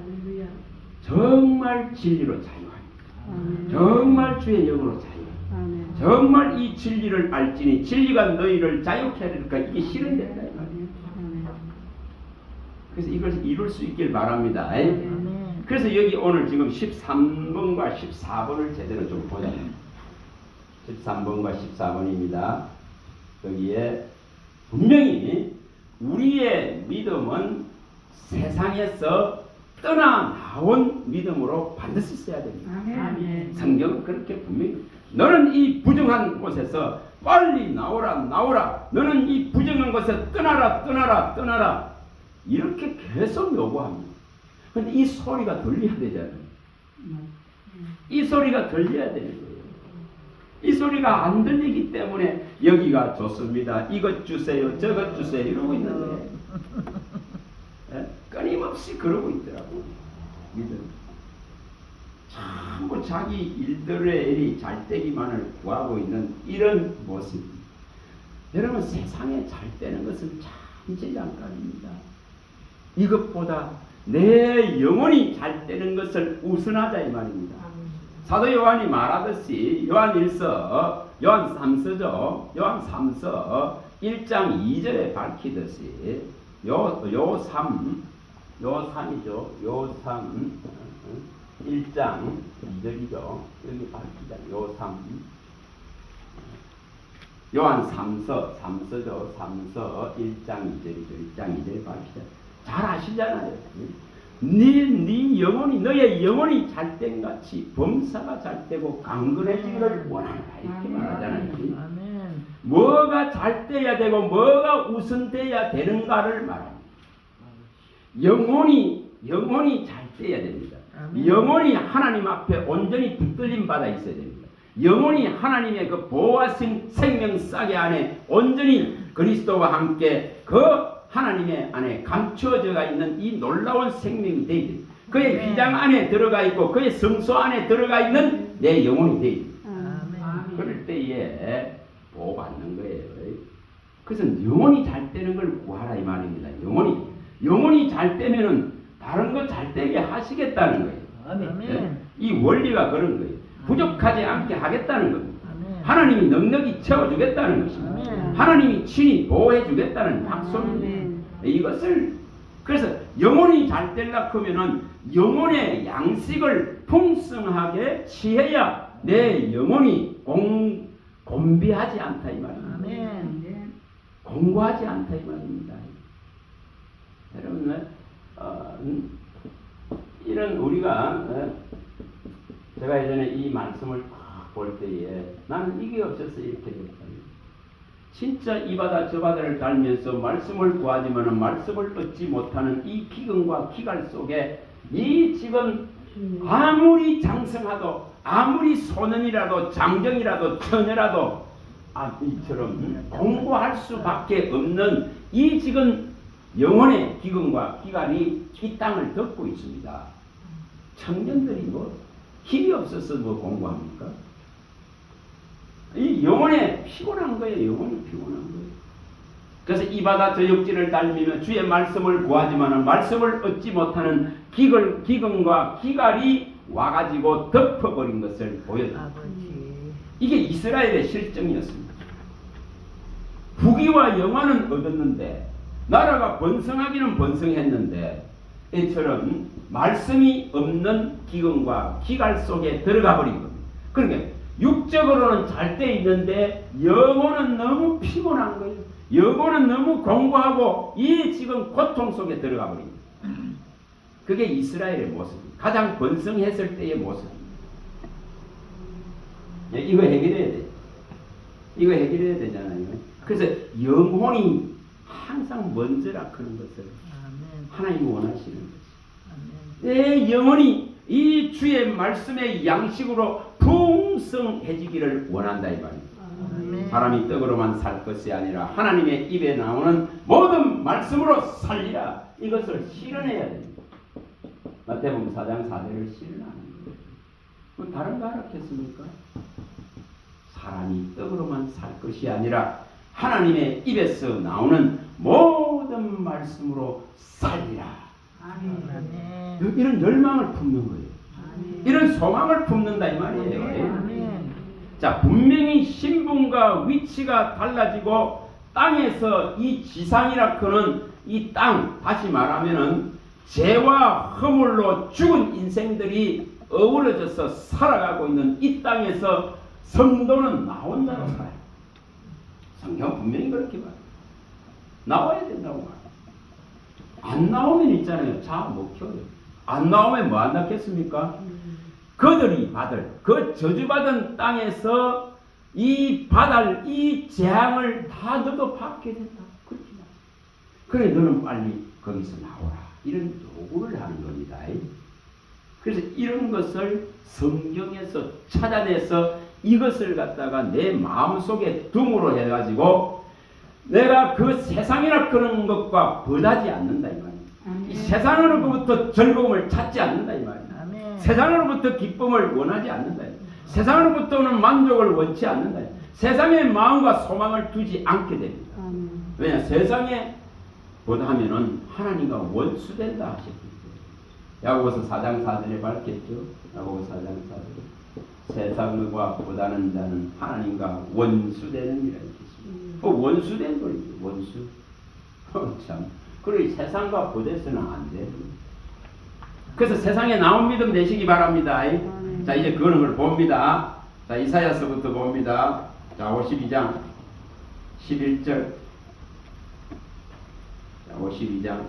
정말 진리로 자유합니다. 정말 주의 영으로 자유합니다. 정말 이 진리를 알지니 진리가 너희를 자유케 하리니까 이게 실현된다 이 말이에요. 그래서 이것을 이룰 수 있길 바랍니다. 그래서 여기 오늘 지금 13번과 14번을 제대로 좀 보자. 13번과 14번입니다. 여기에 분명히 우리의 믿음은 세상에서 떠나나온 믿음으로 반드시 있어야 됩니다. 성경은 그렇게 분명히 너는 이 부정한 곳에서 빨리 나오라 나오라 너는 이 부정한 곳에 떠나라 떠나라 떠나라 이렇게 계속 요구합니다. 그런데 이 소리가 들려야 되잖아요. 이 소리가 들려야 되는 거예요. 이 소리가 안 들리기 때문에 여기가 좋습니다. 이것 주세요. 저것 주세요. 이러고 있는 거예요. 끊임없이 그러고 있더라고요. 믿음. 전부 자기 일들의 일이 잘 되기만을 구하고 있는 이런 모습. 여러분 세상에 잘 되는 것은 참 제장감입니다. 이것보다 내 영혼이 잘 되는 것을 우선하자 이 말입니다. 사도 요한이 말하듯이 요한 3서 1장 2절에 밝히듯이 요 3이죠. 1장 2절이죠. 여기 밝히잖아요. 요 3. 요한 3서죠. 3서 1장 2절이죠. 1장 2절에 밝히잖아요. 잘 아시잖아요. 네 영혼이 너의 영혼이 잘된 같이 범사가 잘되고 강건해지기를 원한다 이렇게 말하잖아요. 뭐가 잘돼야 되고 뭐가 우선돼야 되는가를 말합니다. 영혼이 잘 돼야 됩니다. 아멘. 영혼이 하나님 앞에 온전히 붙들림 받아 있어야 됩니다. 영혼이 하나님의 그 보호하신 생명 싹의 안에 온전히 그리스도와 함께 그 하나님의 안에 감추어져가 있는 이 놀라운 생명이 되야 됩니다. 그의 아멘. 휘장 안에 들어가 있고 그의 성소 안에 들어가 있는 내 영혼이 되야 됩니다. 아멘. 그럴 때에 보호받는 거예요. 그래서 영혼이 잘 되는 걸 구하라 이 말입니다. 영혼이 잘 되면은 다른 거 잘 되게 하시겠다는 거예요. 아멘. 이 원리가 그런 거예요. 부족하지 않게 하겠다는 겁니다. 아멘. 하나님이 넉넉히 채워주겠다는 것입니다. 아멘. 하나님이 친히 보호해주겠다는 약속입니다. 이것을 그래서 영혼이 잘 되려고 하면은 영혼의 양식을 풍성하게 취해야 내 영혼이 곤비하지 않다 이 말입니다. 아멘. 공고하지 않다 이 말입니다. 여러분, 이런 우리가 제가 예전에 이 말씀을 딱 볼 때에 나는 이게 없어서 이렇게 됐다. 진짜 이 바다 저 바다를 달면서 말씀을 구하지만 말씀을 얻지 못하는 이 기근과 기갈 속에 이 지금 아무리 장성하도 아무리 소년이라도 장정이라도 처녀라도 이처럼 공부할 수밖에 없는 이 지금 영혼의 기근과 기갈이 이 땅을 덮고 있습니다. 청년들이 뭐 힘이 없어서 뭐 공부합니까? 이 영혼에 피곤한 거예요. 영혼이 피곤한 거예요. 그래서 이 바다 저 육지를 달리며 주의 말씀을 구하지만 말씀을 얻지 못하는 기근과 기갈이 와가지고 덮어버린 것을 보여줍니다. 아버지. 이게 이스라엘의 실정이었습니다. 부귀와 영화는 얻었는데 나라가 번성하기는 번성했는데 이처럼 말씀이 없는 기근과 기갈 속에 들어가 버린 겁니다. 그러니까 육적으로는 잘 돼 있는데 영혼은 너무 피곤한 거예요. 영혼은 너무 공고하고 이 지금 고통 속에 들어가 버립니다. 그게 이스라엘의 모습입니다. 가장 번성했을 때의 모습입니다. 이거 해결해야 돼. 이거 해결해야 되잖아요. 그래서 영혼이 항상 먼저라 그런 것을 아멘. 하나님이 원하시는 거죠. 아멘. 내 영혼이 이 주의 말씀의 양식으로 풍성해지기를 원한다 이 말입니다. 아멘. 사람이 떡으로만 살 것이 아니라 하나님의 입에 나오는 모든 말씀으로 살리라. 이것을 실현해야 됩니다. 마태복음 4장 4절을 실현하는 거예요. 뭐 다른 거 알았겠습니까? 사람이 떡으로만 살 것이 아니라 하나님의 입에서 나오는 모든 말씀으로 살리라. 아멘. 이런 열망을 품는 거예요. 이런 소망을 품는다 이 말이에요. 아멘. 자, 분명히 신분과 위치가 달라지고 땅에서 이 지상이라고는 이 땅, 다시 말하면은 죄와 허물로 죽은 인생들이 어우러져서 살아가고 있는 이 땅에서 성도는 나 혼자로 살아요. 성경 분명히 그렇게 말해요. 나와야 된다고 말해요. 안 나오면 있잖아요. 자, 먹혀요. 안 나오면 뭐 한다겠습니까? 그들이 받을 그 저주받은 땅에서 이 받을 이 재앙을 다 너도 받게 된다. 그렇게 말해요. 그래 너는 빨리 거기서 나오라. 이런 요구를 하는 겁니다. 그래서 이런 것을 성경에서 찾아내서 이것을 갖다가 내 마음속에 둠으로 해가지고 내가 그 세상이라 그런 것과 벌하지 않는다 이 말이에요. 이 세상으로부터 즐거움을 찾지 않는다 이 말이에요. 아멘. 세상으로부터 기쁨을 원하지 않는다. 세상으로부터는 만족을 원치 않는다. 세상의 마음과 소망을 두지 않게 됩니다. 왜냐? 세상에 보다 하면은 하나님과 원수된다 하셨기 때문에. 야고보서 4장 4절에 밝혔죠. 야고보서 4장 4절에 세상과 보다는 자는 하나님과 원수되는 이라 했습니다. 원수된 거죠. 원수. 참. 그리고 세상과 보대서는 안 돼요. 그래서 세상에 나온 믿음 되시기 바랍니다. 자, 이제 그런 걸 봅니다. 자, 이사야서부터 봅니다. 자, 52장 11절. 자, 52장.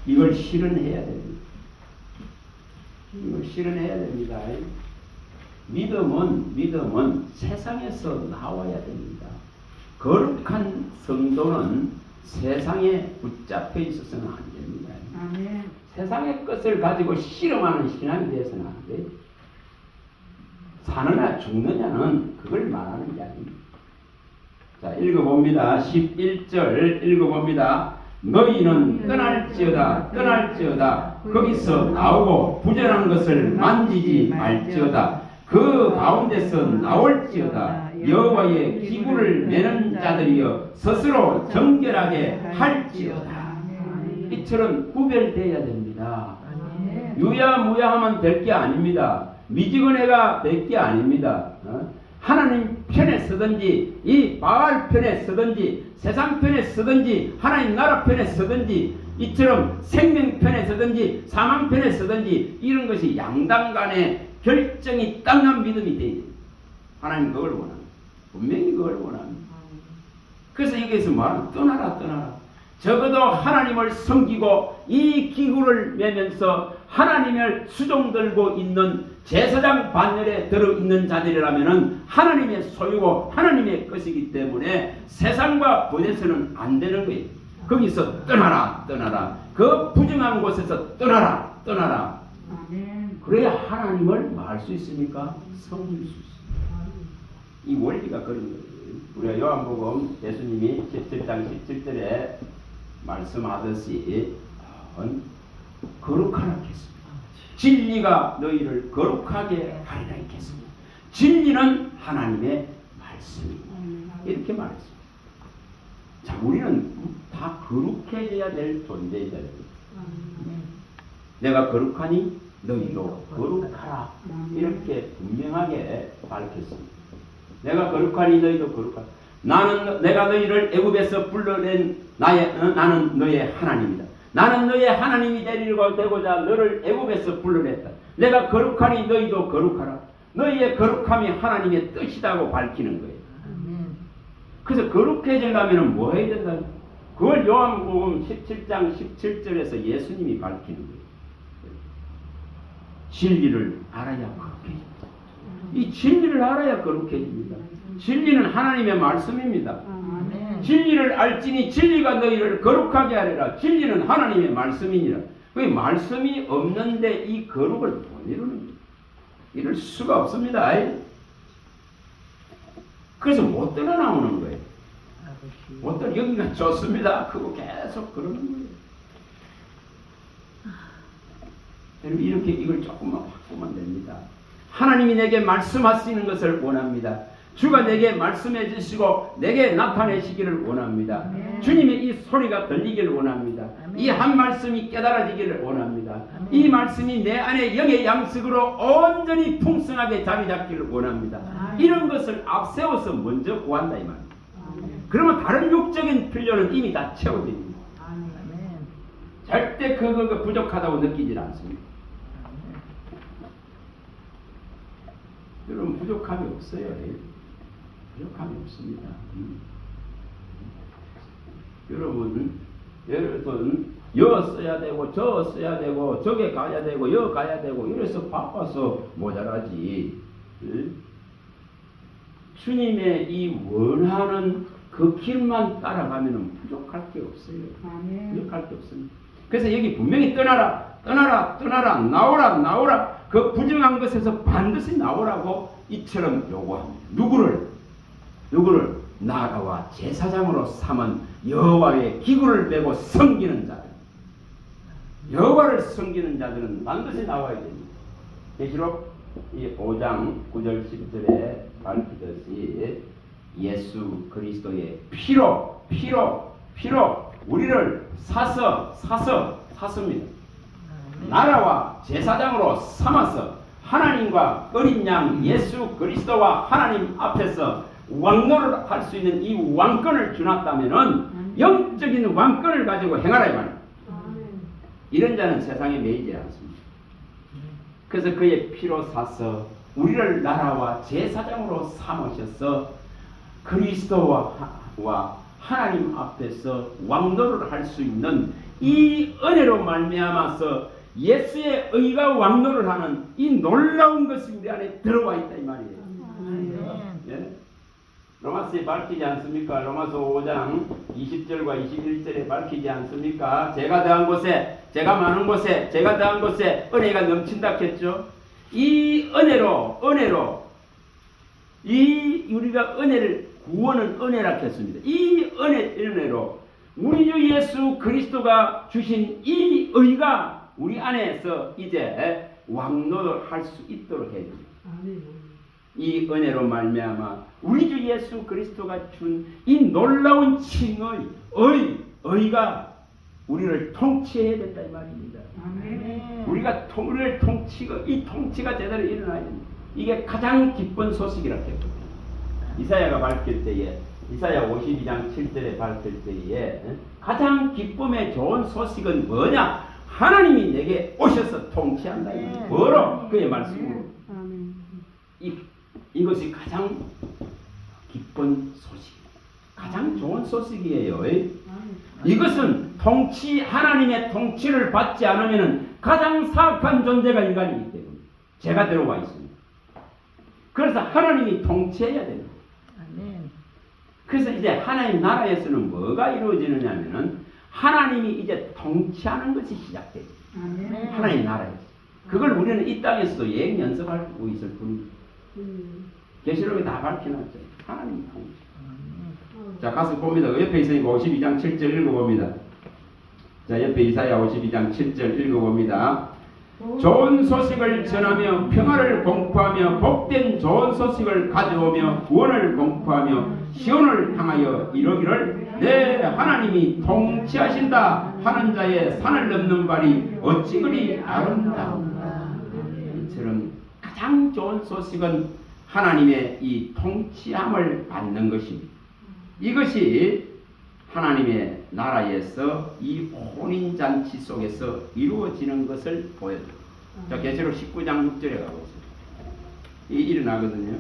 이걸 실현해야 됩니다. 이걸 실현해야 됩니다. 믿음은 세상에서 나와야 됩니다. 거룩한 성도는 세상에 붙잡혀 있어서는 안 됩니다. 아멘. 세상의 것을 가지고 실험하는 신앙이 되어서는 안 돼요. 사느냐 죽느냐는 그걸 말하는 게 아닙니다. 자, 읽어봅니다. 11절 읽어봅니다. 너희는 떠날지어다 떠날지어다 거기서 나오고 부전한 것을 만지지 말지어다 그 가운데서 나올지어다 여호와의 기구를 매는 자들이여 스스로 정결하게 할지어다. 이처럼 구별되어야 됩니다. 유야무야하면 될 게 아닙니다. 미지근해가 될 게 아닙니다. 하나님 편에 서든지 이 바알 편에 서든지 세상 편에 서든지 하나님 나라 편에 서든지 이처럼 생명 편에 서든지 사망 편에 서든지 이런 것이 양당 간의 결정이 땅난 믿음이 돼요. 하나님 그걸 원합니다. 분명히 그걸 원합니다. 그래서 여기에서 말하는 떠나라 떠나라. 적어도 하나님을 섬기고 이 기구를 매면서 하나님을 수종 들고 있는 제사장 반열에 들어있는 자들이라면 하나님의 소유고 하나님의 것이기 때문에 세상과 보내서는 안 되는 거예요. 거기서 떠나라 떠나라. 그 부정한 곳에서 떠나라 떠나라. 그래야 하나님을 말 수 있으니까 섬길 수 있어요. 이 원리가 그런 거예요. 우리가 요한복음 예수님이 17장 17절에 말씀하듯이 거룩하라 했습니다. 진리가 너희를 거룩하게 하리라 했습니다. 진리는 하나님의 말씀입니다. 이렇게 말했습니다. 자, 우리는 다 거룩해져야 될 존재이다. 내가 거룩하니 너희도 거룩하라. 이렇게 분명하게 밝혔습니다. 내가 거룩하니 너희도 거룩하라. 내가 너희를 애굽에서 불러낸 나는 너의 하나님이다. 나는 너의 하나님이 되고자 너를 애굽에서 불러냈다. 내가 거룩하니 너희도 거룩하라. 너희의 거룩함이 하나님의 뜻이라고 밝히는 거예요. 그래서 거룩해지려면 뭐 해야 된다? 그걸 요한복음 17장 17절에서 예수님이 밝히는 거예요. 진리를 알아야 거룩해집니다. 이 진리를 알아야 거룩해집니다. 진리는 하나님의 말씀입니다. 진리를 알지니 진리가 너희를 거룩하게 하리라. 진리는 하나님의 말씀이니라. 그 말씀이 없는데 이 거룩을 못 이루는 거예요. 이럴 수가 없습니다. 그래서 못 떠나나오는 거예요. 못 떠나 여기가 좋습니다. 그거 계속 그러는 거예요. 여러분 이렇게 이걸 조금만 바꾸면 됩니다. 하나님이 내게 말씀하시는 것을 원합니다. 주가 내게 말씀해 주시고 내게 나타내시기를 원합니다. 주님의 이 소리가 들리기를 원합니다. 이 한 말씀이 깨달아지기를 원합니다. 이 말씀이 내 안에 영의 양식으로 온전히 풍성하게 자리 잡기를 원합니다. 이런 것을 앞세워서 먼저 구한다 이 말입니다. 그러면 다른 육적인 필요는 이미 다 채워집니다. 절대 그거 부족하다고 느끼질 않습니다. 여러분 부족함이 없어요. 부족함이 없습니다. 여러분 여 써야 되고 저 써야 되고 저게 가야 되고 여 가야 되고 이래서 바빠서 모자라지. 주님의 이 원하는 그 길만 따라가면 부족할 게 없어요. 부족할 게 없습니다. 그래서 여기 분명히 떠나라 떠나라 떠나라 나오라 나오라 그 부정한 것에서 반드시 나오라고 이처럼 요구합니다. 누구를 나라와 제사장으로 삼은 여호와의 기구를 메고 섬기는 자들. 여호와를 섬기는 자들은 반드시 나와야 됩니다. 계시록 이 5장 9절 10절에 밝히듯이 예수 그리스도의 피로 우리를 샀습니다. 나라와 제사장으로 삼아서 하나님과 어린 양 예수 그리스도와 하나님 앞에서 왕노를 할 수 있는 이 왕권을 주놨다면은 영적인 왕권을 가지고 행하라 이 말입니다. 이런 자는 세상에 매이지 않습니다. 그래서 그의 피로 사서 우리를 나라와 제사장으로 삼으셔서 그리스도와 하나님 앞에서 왕노를 할 수 있는 이 은혜로 말미암아서 예수의 의가 왕노를 하는 이 놀라운 것이 우리 안에 들어와 있다 이 말이에요. 예? 로마서에 밝히지 않습니까? 로마서 5장 20절과 21절에 밝히지 않습니까? 제가 더한 곳에, 제가 많은 곳에, 제가 더한 곳에 은혜가 넘친다 했죠. 이 은혜로 이 우리가 은혜를 구원은 은혜라 했습니다. 이 은혜로 우리 주 예수 그리스도가 주신 이 의가 우리 안에서 이제 왕노할 수 있도록 해야 됩니다. 이 은혜로 말미암아 우리 주 예수 그리스도가 준 이 놀라운 칭의 의가 우리를 통치해야 된다 이 말입니다. 우리가 우리를 이 통치가 제대로 일어나야 됩니다. 이게 가장 기쁜 소식이라고 했거든요. 이사야가 밝힐 때에 이사야 52장 7절에 밝힐 때에 가장 기쁨의 좋은 소식은 뭐냐? 하나님이 내게 오셔서 통치한다. 뭐로? 그의 말씀으로. 이것이 가장 기쁜 소식, 가장 좋은 소식이에요. 이것은 하나님의 통치를 받지 않으면 가장 사악한 존재가 인간이기 때문에 죄가 들어와 있습니다. 그래서 하나님이 통치해야 됩니다. 그래서 이제 하나님 나라에서는 뭐가 이루어지느냐면은 하나님이 이제 통치하는 것이 시작돼요. 하나님 나라에서. 그걸 우리는 이 땅에서도 예행 연습하고 있을 뿐입니다. 계시록에 다 밝혀놨죠. 하나님 통치. 자, 가서 봅니다. 옆에 있으니까 52장 7절 읽어봅니다. 자, 옆에 이사야 52장 7절 읽어봅니다. 좋은 소식을 전하며 평화를 공포하며 복된 좋은 소식을 가져오며 구원을 공포하며 시온을 향하여 이르기를 내 하나님이 통치하신다 하는 자의 산을 넘는 발이 어찌 그리 아름다운가. 이처럼 가장 좋은 소식은 하나님의 이 통치함을 받는 것입니다. 이것이 하나님의 나라에서 이 혼인잔치 속에서 이루어지는 것을 보여줍니다. 자, 계시록 19장 6절에 가보세요. 일어나거든요.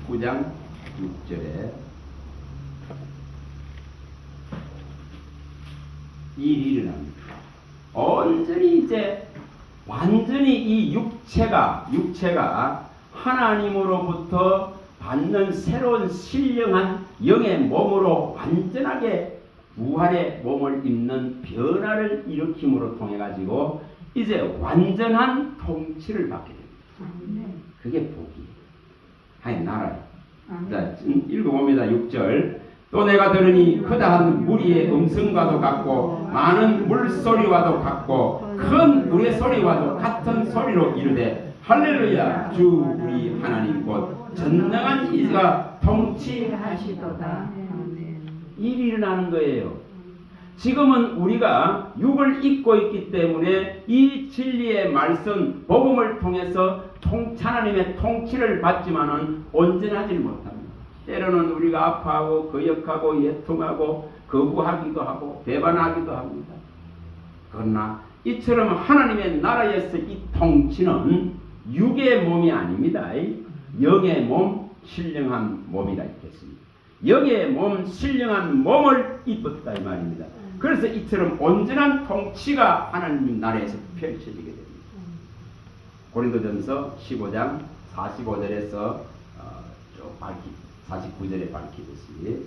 19장 6절에 일이 일어납니다. 완전히 이 육체가 하나님으로부터 받는 새로운 신령한 영의 몸으로 완전하게 부활의 몸을 입는 변화를 일으킴으로 통해 가지고 이제 완전한 통치를 받게 됩니다. 그게 복이에요. 하나님 나라예요. 자, 읽어봅니다. 6절. 또 내가 들으니 크다한 무리의 음성과도 같고 많은 물소리와도 같고 큰 물의 소리와도 같은 소리로 이르되 할렐루야 주 우리 하나님 곧 전능한 이가 통치하시도다. 일이 일어나는 거예요. 지금은 우리가 육을 입고 있기 때문에 이 진리의 말씀 복음을 통해서 하나님의 통치를 받지만은 온전하지 못합니다. 때로는 우리가 아파하고 거역하고 예통하고 거부하기도 하고 배반하기도 합니다. 그러나 이처럼 하나님의 나라에서 이 통치는 육의 몸이 아닙니다. 영의 몸, 신령한 몸이라 있겠습니다. 영의 몸, 신령한 몸을 입었다 이 말입니다. 그래서 이처럼 온전한 통치가 하나님 나라에서 펼쳐지게 됩니다. 고린도전서 15장 45절에서 49절에 밝히듯이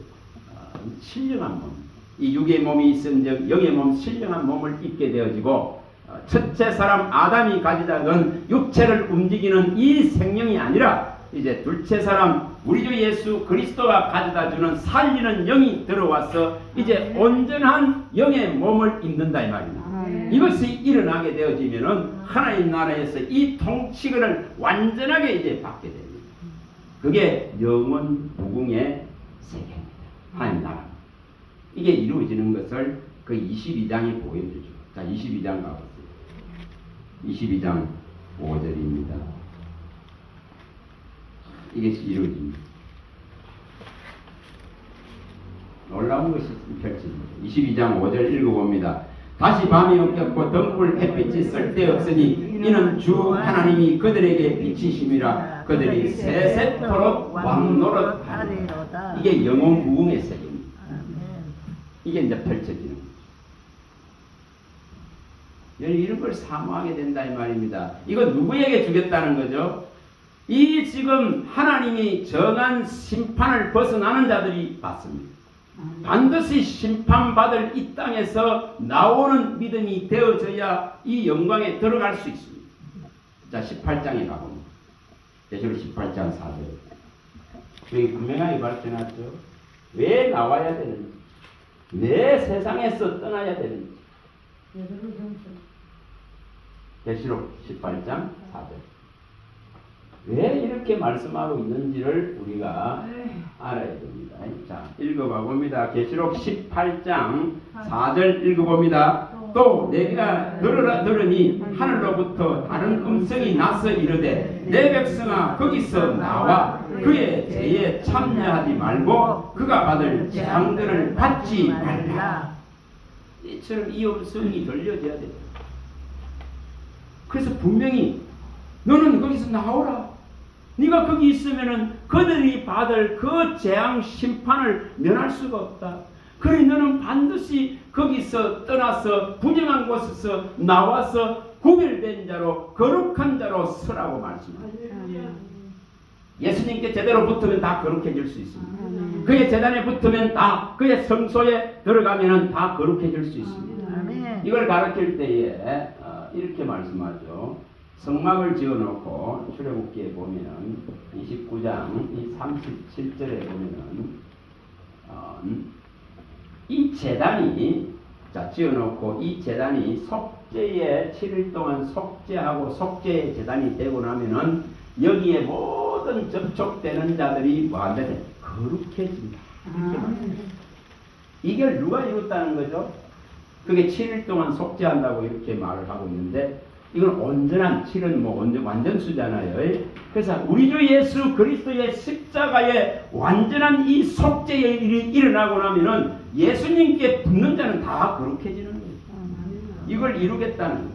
신령한 몸, 이 육의 몸이 있은즉 영의 몸, 신령한 몸을 입게 되어지고 첫째 사람 아담이 가지다던 육체를 움직이는 이 생명이 아니라 이제 둘째 사람 우리 주 예수 그리스도가 가져다주는 살리는 영이 들어와서 이제 온전한 영의 몸을 입는다 이 말입니다. 이것이 일어나게 되어지면은 하나님 나라에서 이 통치를 완전하게 이제 받게 됩니다. 그게 영원 무궁의 세계입니다. 하나님 나라. 이게 이루어지는 것을 그 22장이 보여주죠. 자, 22장 가보세요. 22장 5절입니다. 이것이 이루어집니다. 놀라운 것이 펼쳐집니다. 22장 5절 읽어봅니다. 다시 밤이 엉켰고 등불 햇빛이 쓸데없으니 이는 주 하나님이 그들에게 비치심이라 그들이 세세토록 왕노릇하리로다. 이게 영원 무궁의 세계입니다. 이게 이제 펼쳐지는 거죠. 이런 걸 사모하게 된다 이 말입니다. 이거 누구에게 주겠다는 거죠? 이 지금 하나님이 정한 심판을 벗어나는 자들이 받습니다. 반드시 심판받을 이 땅에서 나오는 믿음이 되어져야 이 영광에 들어갈 수 있습니다. 자, 18장에 가봅니다. 계시록 18장 4절. 여기 분명하게 밝혀놨죠. 왜 나와야 되는지, 왜 세상에서 떠나야 되는지. 계시록 18장 4절. 왜 이렇게 말씀하고 있는지를 우리가 알아야 됩니다. 자, 읽어봐 봅니다. 계시록 18장 4절 읽어봅니다. 또 내가 들으니 하늘로부터 다른 음성이 나서 이르되 내 백성아 거기서 나와 그의 죄에 참여하지 말고 그가 받을 재앙들을 받지 말라. 이처럼 이 음성이 들려져야 됩니다. 그래서 분명히 너는 거기서 나오라. 네가 거기 있으면은 그들이 받을 그 재앙 심판을 면할 수가 없다. 그러니 너는 반드시 거기서 떠나서 부정한 곳에서 나와서 구별된 자로 거룩한 자로 서라고 말씀합니다. 예수님께 제대로 붙으면 다 거룩해질 수 있습니다. 그의 제단에 붙으면 다 그의 성소에 들어가면 다 거룩해질 수 있습니다. 이걸 가르칠 때에 이렇게 말씀하죠. 성막을 지어놓고 출애굽기에 보면은 29장 이 37절에 보면은 이 제단이 지어놓고 이 제단이 속죄에 7일 동안 속죄하고 속죄의 제단이 되고 나면은 여기에 모든 접촉되는 자들이 뭐한다? 거룩해진다. 이렇게 말합니다. 이걸 누가 이뤘다는 거죠? 그게 7일 동안 속죄한다고 이렇게 말을 하고 있는데 이건 온전한 7은 완전수잖아요. 그래서 우리 주 예수 그리스도의 십자가의 완전한 이 속죄의 일이 일어나고 나면은 예수님께 붙는 자는 다 거룩해지는 거예요. 이걸 이루겠다는 거예요.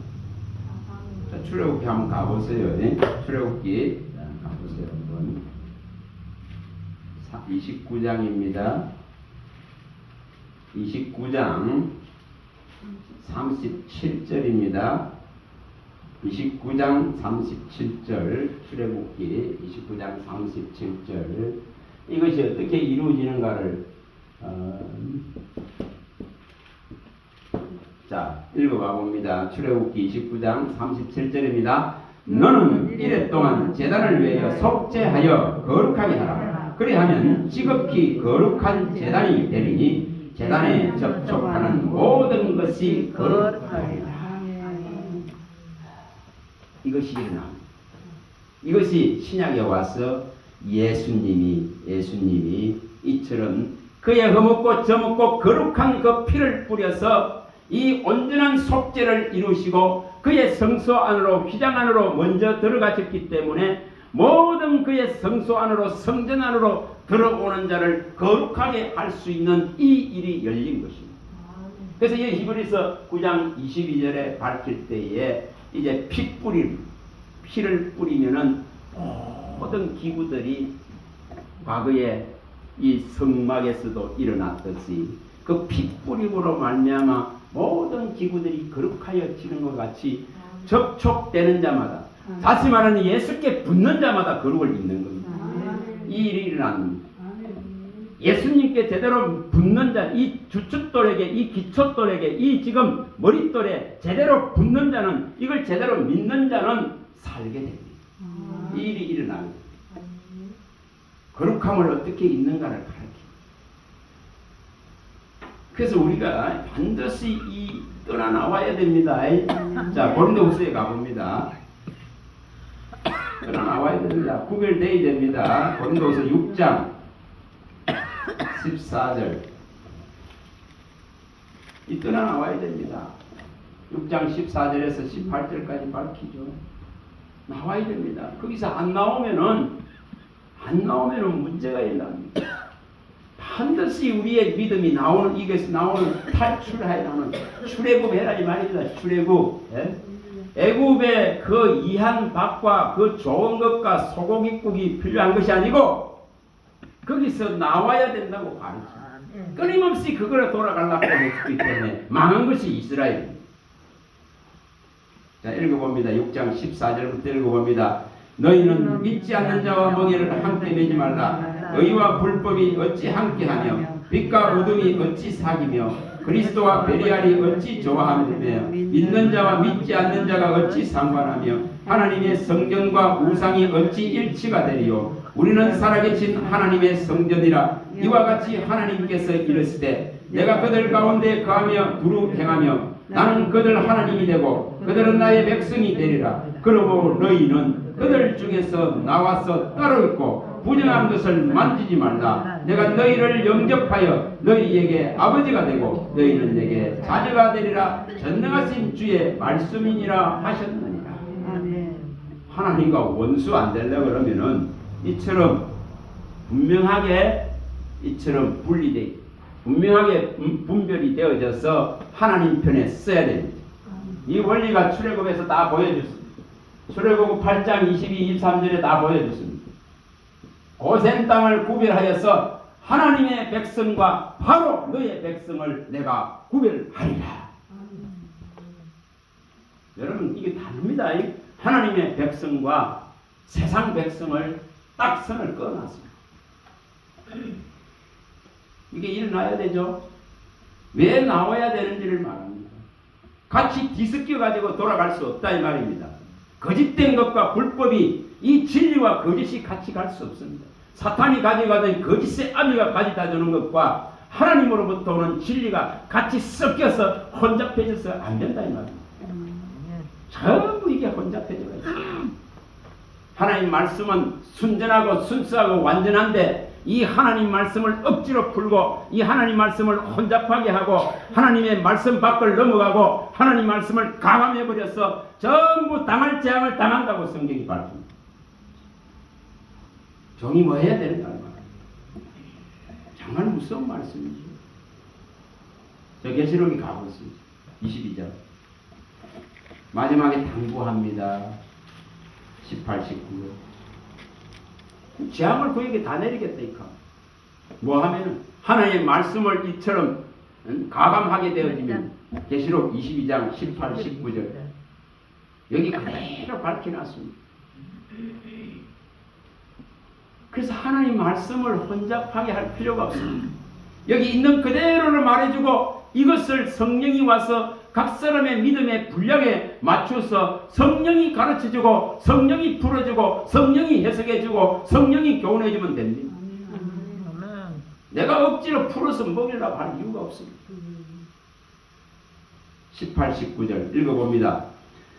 자, 출애굽기 한번 가보세요. 출애굽기 가보세요. 한번 29장입니다. 29장 37절입니다. 29장 37절 출애굽기 29장 37절 이것이 어떻게 이루어지는가를 자 읽어봐 봅니다. 출애굽기 29장 37절입니다. 너는 이래 동안 제단을 위하여 속죄하여 거룩하게 하라. 그리하면 지극히 거룩한 제단이 되리니 제단에 접촉하는 모든 것이 거룩하리라. 이것이 일어납니다. 이것이 신약에 와서 예수님이 이처럼 그의 허먹고 저먹고 거룩한 그 피를 뿌려서 이 온전한 속죄를 이루시고 그의 성소 안으로 휘장 안으로 먼저 들어가셨기 때문에 모든 그의 성소 안으로 성전 안으로 들어오는 자를 거룩하게 할 수 있는 이 일이 열린 것입니다. 그래서 이 히브리서 9장 22절에 밝힐 때에 이제 피를 뿌리면은 모든 기구들이 과거에 이 성막에서도 일어났듯이 그 피 뿌림으로 말미암아 모든 기구들이 거룩하여지는 것 같이 접촉되는 자마다 다시 말하는 예수께 붙는 자마다 거룩을 입는 겁니다. 이 일이 일어납니다. 예수님께 제대로 붙는 자, 이 주춧돌에게, 이 기초돌에게, 이 지금 머릿돌에 제대로 붙는 자는, 이걸 제대로 믿는 자는 살게 됩니다. 이 일이 일어납니다. 거룩함을 어떻게 입는가를 가르칩니다. 그래서 우리가 반드시 이 떠나나와야 됩니다. 자, 고린도후서에 가봅니다. 떠나나와야 됩니다. 구별되어야 됩니다. 고린도후서 6장 14절 이 떠나나와야 됩니다. 6장 14절에서 18절까지 밝히죠. 나와야 됩니다. 거기서 안 나오면은 문제가 일어납니다. 반드시 우리의 믿음이 나오는, 이것이 나오는, 탈출해야 하는 출애굽해라 이 말입니다. 출애굽. 애굽의 그 이한밥과 그 좋은 것과 소고기국이 필요한 것이 아니고 거기서 나와야 된다고 가르쳐요. 끊임없이 그거로 돌아가려고 했기 때문에 망한 것이 이스라엘입니다. 자, 읽어봅니다. 6장 14절부터 읽어봅니다. 너희는 믿지 않는 자와 멍에를 함께 매지 말라. 의와 불법이 어찌 함께하며 빛과 어둠이 어찌 사귀며 그리스도와 베리알이 어찌 좋아하며 믿는 자와 믿지 않는 자가 어찌 상관하며 하나님의 성전과 우상이 어찌 일치가 되리요. 우리는 살아계신 하나님의 성전이라. 이와 같이 하나님께서 이르시되 내가 그들 가운데 거하며 두루 행하며 나는 그들 하나님이 되고 그들은 나의 백성이 되리라. 그러므로 너희는 그들 중에서 나와서 따로 있고 부정한 것을 만지지 말라. 내가 너희를 영접하여 너희에게 아버지가 되고 너희는 내게 자녀가 되리라. 전능하신 주의 말씀이니라 하셨느니라. 하나님과 원수 안 되려고 그러면은 이처럼 분명하게 이처럼 분리돼 분명하게 분별이 되어져서 하나님 편에 써야 됩니다. 이 원리가 출애굽에서 다 보여줬습니다. 출애굽 8장 22, 23절에 다 보여줬습니다. 고센 땅을 구별하여서 하나님의 백성과 바로 너의 백성을 내가 구별하리라. 여러분 이게 다릅니다. 하나님의 백성과 세상 백성을 딱 선을 그어놨습니다. 이게 일어나야 되죠. 왜 나와야 되는지를 말합니다. 같이 뒤섞여 가지고 돌아갈 수 없다 이 말입니다. 거짓된 것과 불법이 이 진리와 거짓이 같이 갈 수 없습니다. 사탄이 가져가던 거짓의 아비가 가져다 주는 것과 하나님으로부터 오는 진리가 같이 섞여서 혼잡해져서 안 된다 이 말입니다. 전부 이게 혼잡해져 있어요. 하나님 말씀은 순전하고 순수하고 완전한데 이 하나님 말씀을 억지로 풀고 이 하나님 말씀을 혼잡하게 하고 하나님의 말씀 밖을 넘어가고 하나님 말씀을 강함해버려서 전부 당할 재앙을 당한다고 성경이 밝힙니다. 종이 뭐 해야 되는가 말이에요. 정말 무서운 말씀이죠. 저 계시록이 가고 있습니다. 22절 마지막에 당부합니다. 18, 19 재앙을 그에게 다 내리겠다 이까. 뭐 하면은 하나님의 말씀을 이처럼 가감하게 되어지면 계시록 22장 18, 19절 여기 그대로 밝혀놨습니다. 그래서 하나님 말씀을 혼잡하게 할 필요가 없습니다. 여기 있는 그대로를 말해주고 이것을 성령이 와서 각 사람의 믿음의 분량에 맞춰서 성령이 가르쳐주고 성령이 풀어주고 성령이 해석해주고 성령이 교훈해주면 됩니다. 내가 억지로 풀어서 먹이려고 할 이유가 없습니다. 18, 19절 읽어봅니다.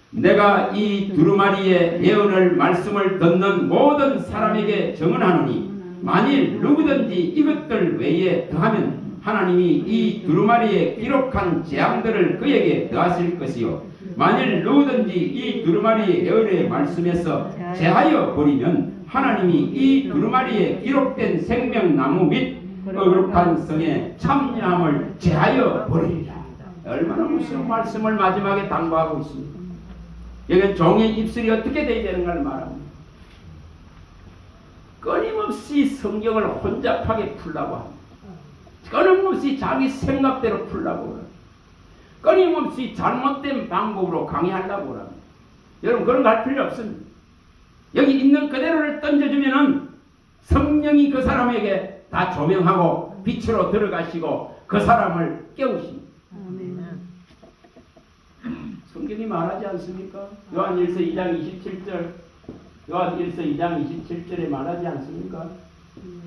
내가 이 두루마리의 예언을 말씀을 듣는 모든 사람에게 정언하노니 만일 누구든지 이것들 외에 더하면 하나님이 이 두루마리에 기록한 재앙들을 그에게 더하실 것이요 만일 누구든지 이 두루마리의 예언의 말씀에서 제하여 버리면 하나님이 이 두루마리에 기록된 생명나무 및 거룩한 성의 참여함을 제하여 버리리라. 얼마나 무서운 말씀을 마지막에 당부하고 있습니다. 여기 종의 입술이 어떻게 되어야 되는가를 말합니다. 끊임없이 성경을 혼잡하게 풀라고 합니다. 끊임없이 자기 생각대로 풀라고 합니다. 끊임없이 잘못된 방법으로 강의하려고 합니다. 여러분 그런 거 할 필요 없습니다. 여기 있는 그대로를 던져주면은 성령이 그 사람에게 다 조명하고 빛으로 들어가시고 그 사람을 깨우십니다. 성경이 말하지 않습니까? 요한일서 2장 27절 요한일서 2장 27절에 말하지 않습니까?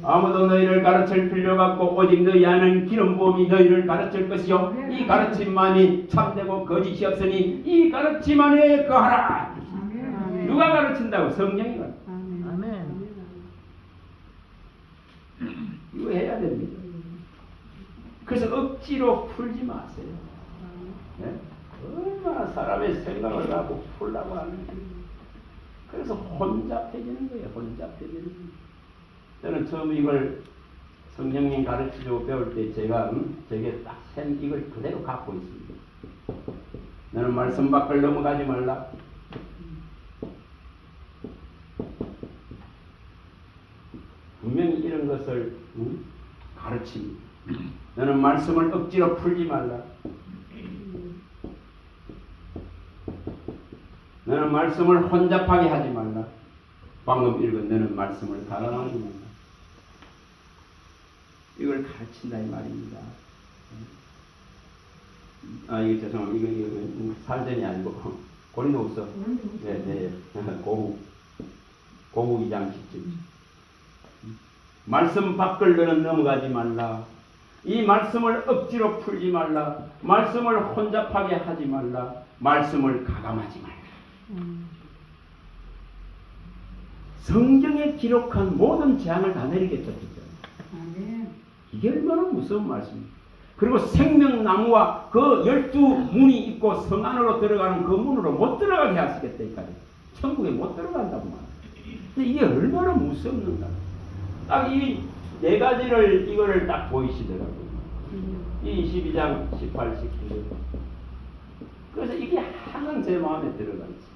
아무도 너희를 가르칠 필요가 없고 오직 너희 안에 기름 부음이 너희를 가르칠 것이요 이 가르침만이 참되고 거짓이 없으니 이 가르침 안에 거하라. 누가 가르친다고? 성령이 가르친다. 이거 해야 됩니다. 그래서 억지로 풀지 마세요. 네? 얼마나 사람의 생각을 갖고 풀라고 하는지. 그래서 혼잡해지는 거예요. 혼잡해지는 거예요. 저는 처음 이걸 성령님 가르치려고 배울 때 제가 저게 딱 이걸 그대로 갖고 있습니다. 너는 말씀 밖을 넘어가지 말라. 분명히 이런 것을 가르칩니다. 너는 말씀을 억지로 풀지 말라. 너는 말씀을 혼잡하게 하지 말라. 방금 읽은 너는 말씀을 가라앉는다. 이걸 가르친다 이 말입니다. 이거 죄송합니다. 이거 살전이 아니고 고린도후서 네. 고구 2장 10절. 말씀 밖을 너는 넘어가지 말라. 이 말씀을 억지로 풀지 말라. 말씀을 혼잡하게 하지 말라. 말씀을 가감하지 말라. 성경에 기록한 모든 재앙을 다 내리겠다. 이게 얼마나 무서운 말씀입니까? 그리고 생명나무와 그 12문이 있고 성 안으로 들어가는 그 문으로 못 들어가게 하시겠다. 천국에 못 들어간다고 말합니다. 근데 이게 얼마나 무섭는가. 딱 이 네 가지를 이거를 딱 보이시더라고요. 이 22장 18, 19절. 그래서 이게 항상 제 마음에 들어가 있어요.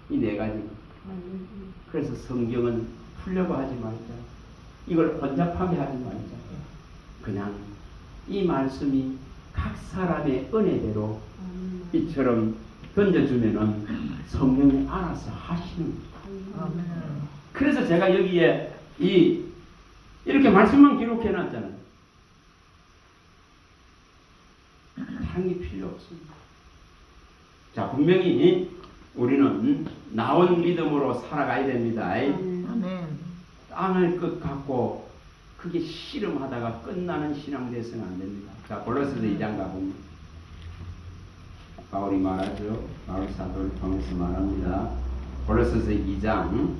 이 네 가지. 그래서 성경은 풀려고 하지 말자. 이걸 혼잡하게 하지 말자. 그냥 이 말씀이 각 사람의 은혜대로 이처럼 던져주면은 성령이 알아서 하시는 거예요. 그래서 제가 여기에 이렇게 말씀만 기록해 놨잖아요. 다른 게 필요 없습니다. 자, 분명히 우리는 나온 믿음으로 살아가야 됩니다. 땅을 끝 갖고 그게 씨름하다가 끝나는 신앙 돼서는 안 됩니다. 자, 골로새서 2장 가보면 바울이 말하죠. 바울 사도를 통해서 말합니다. 골로새서 2장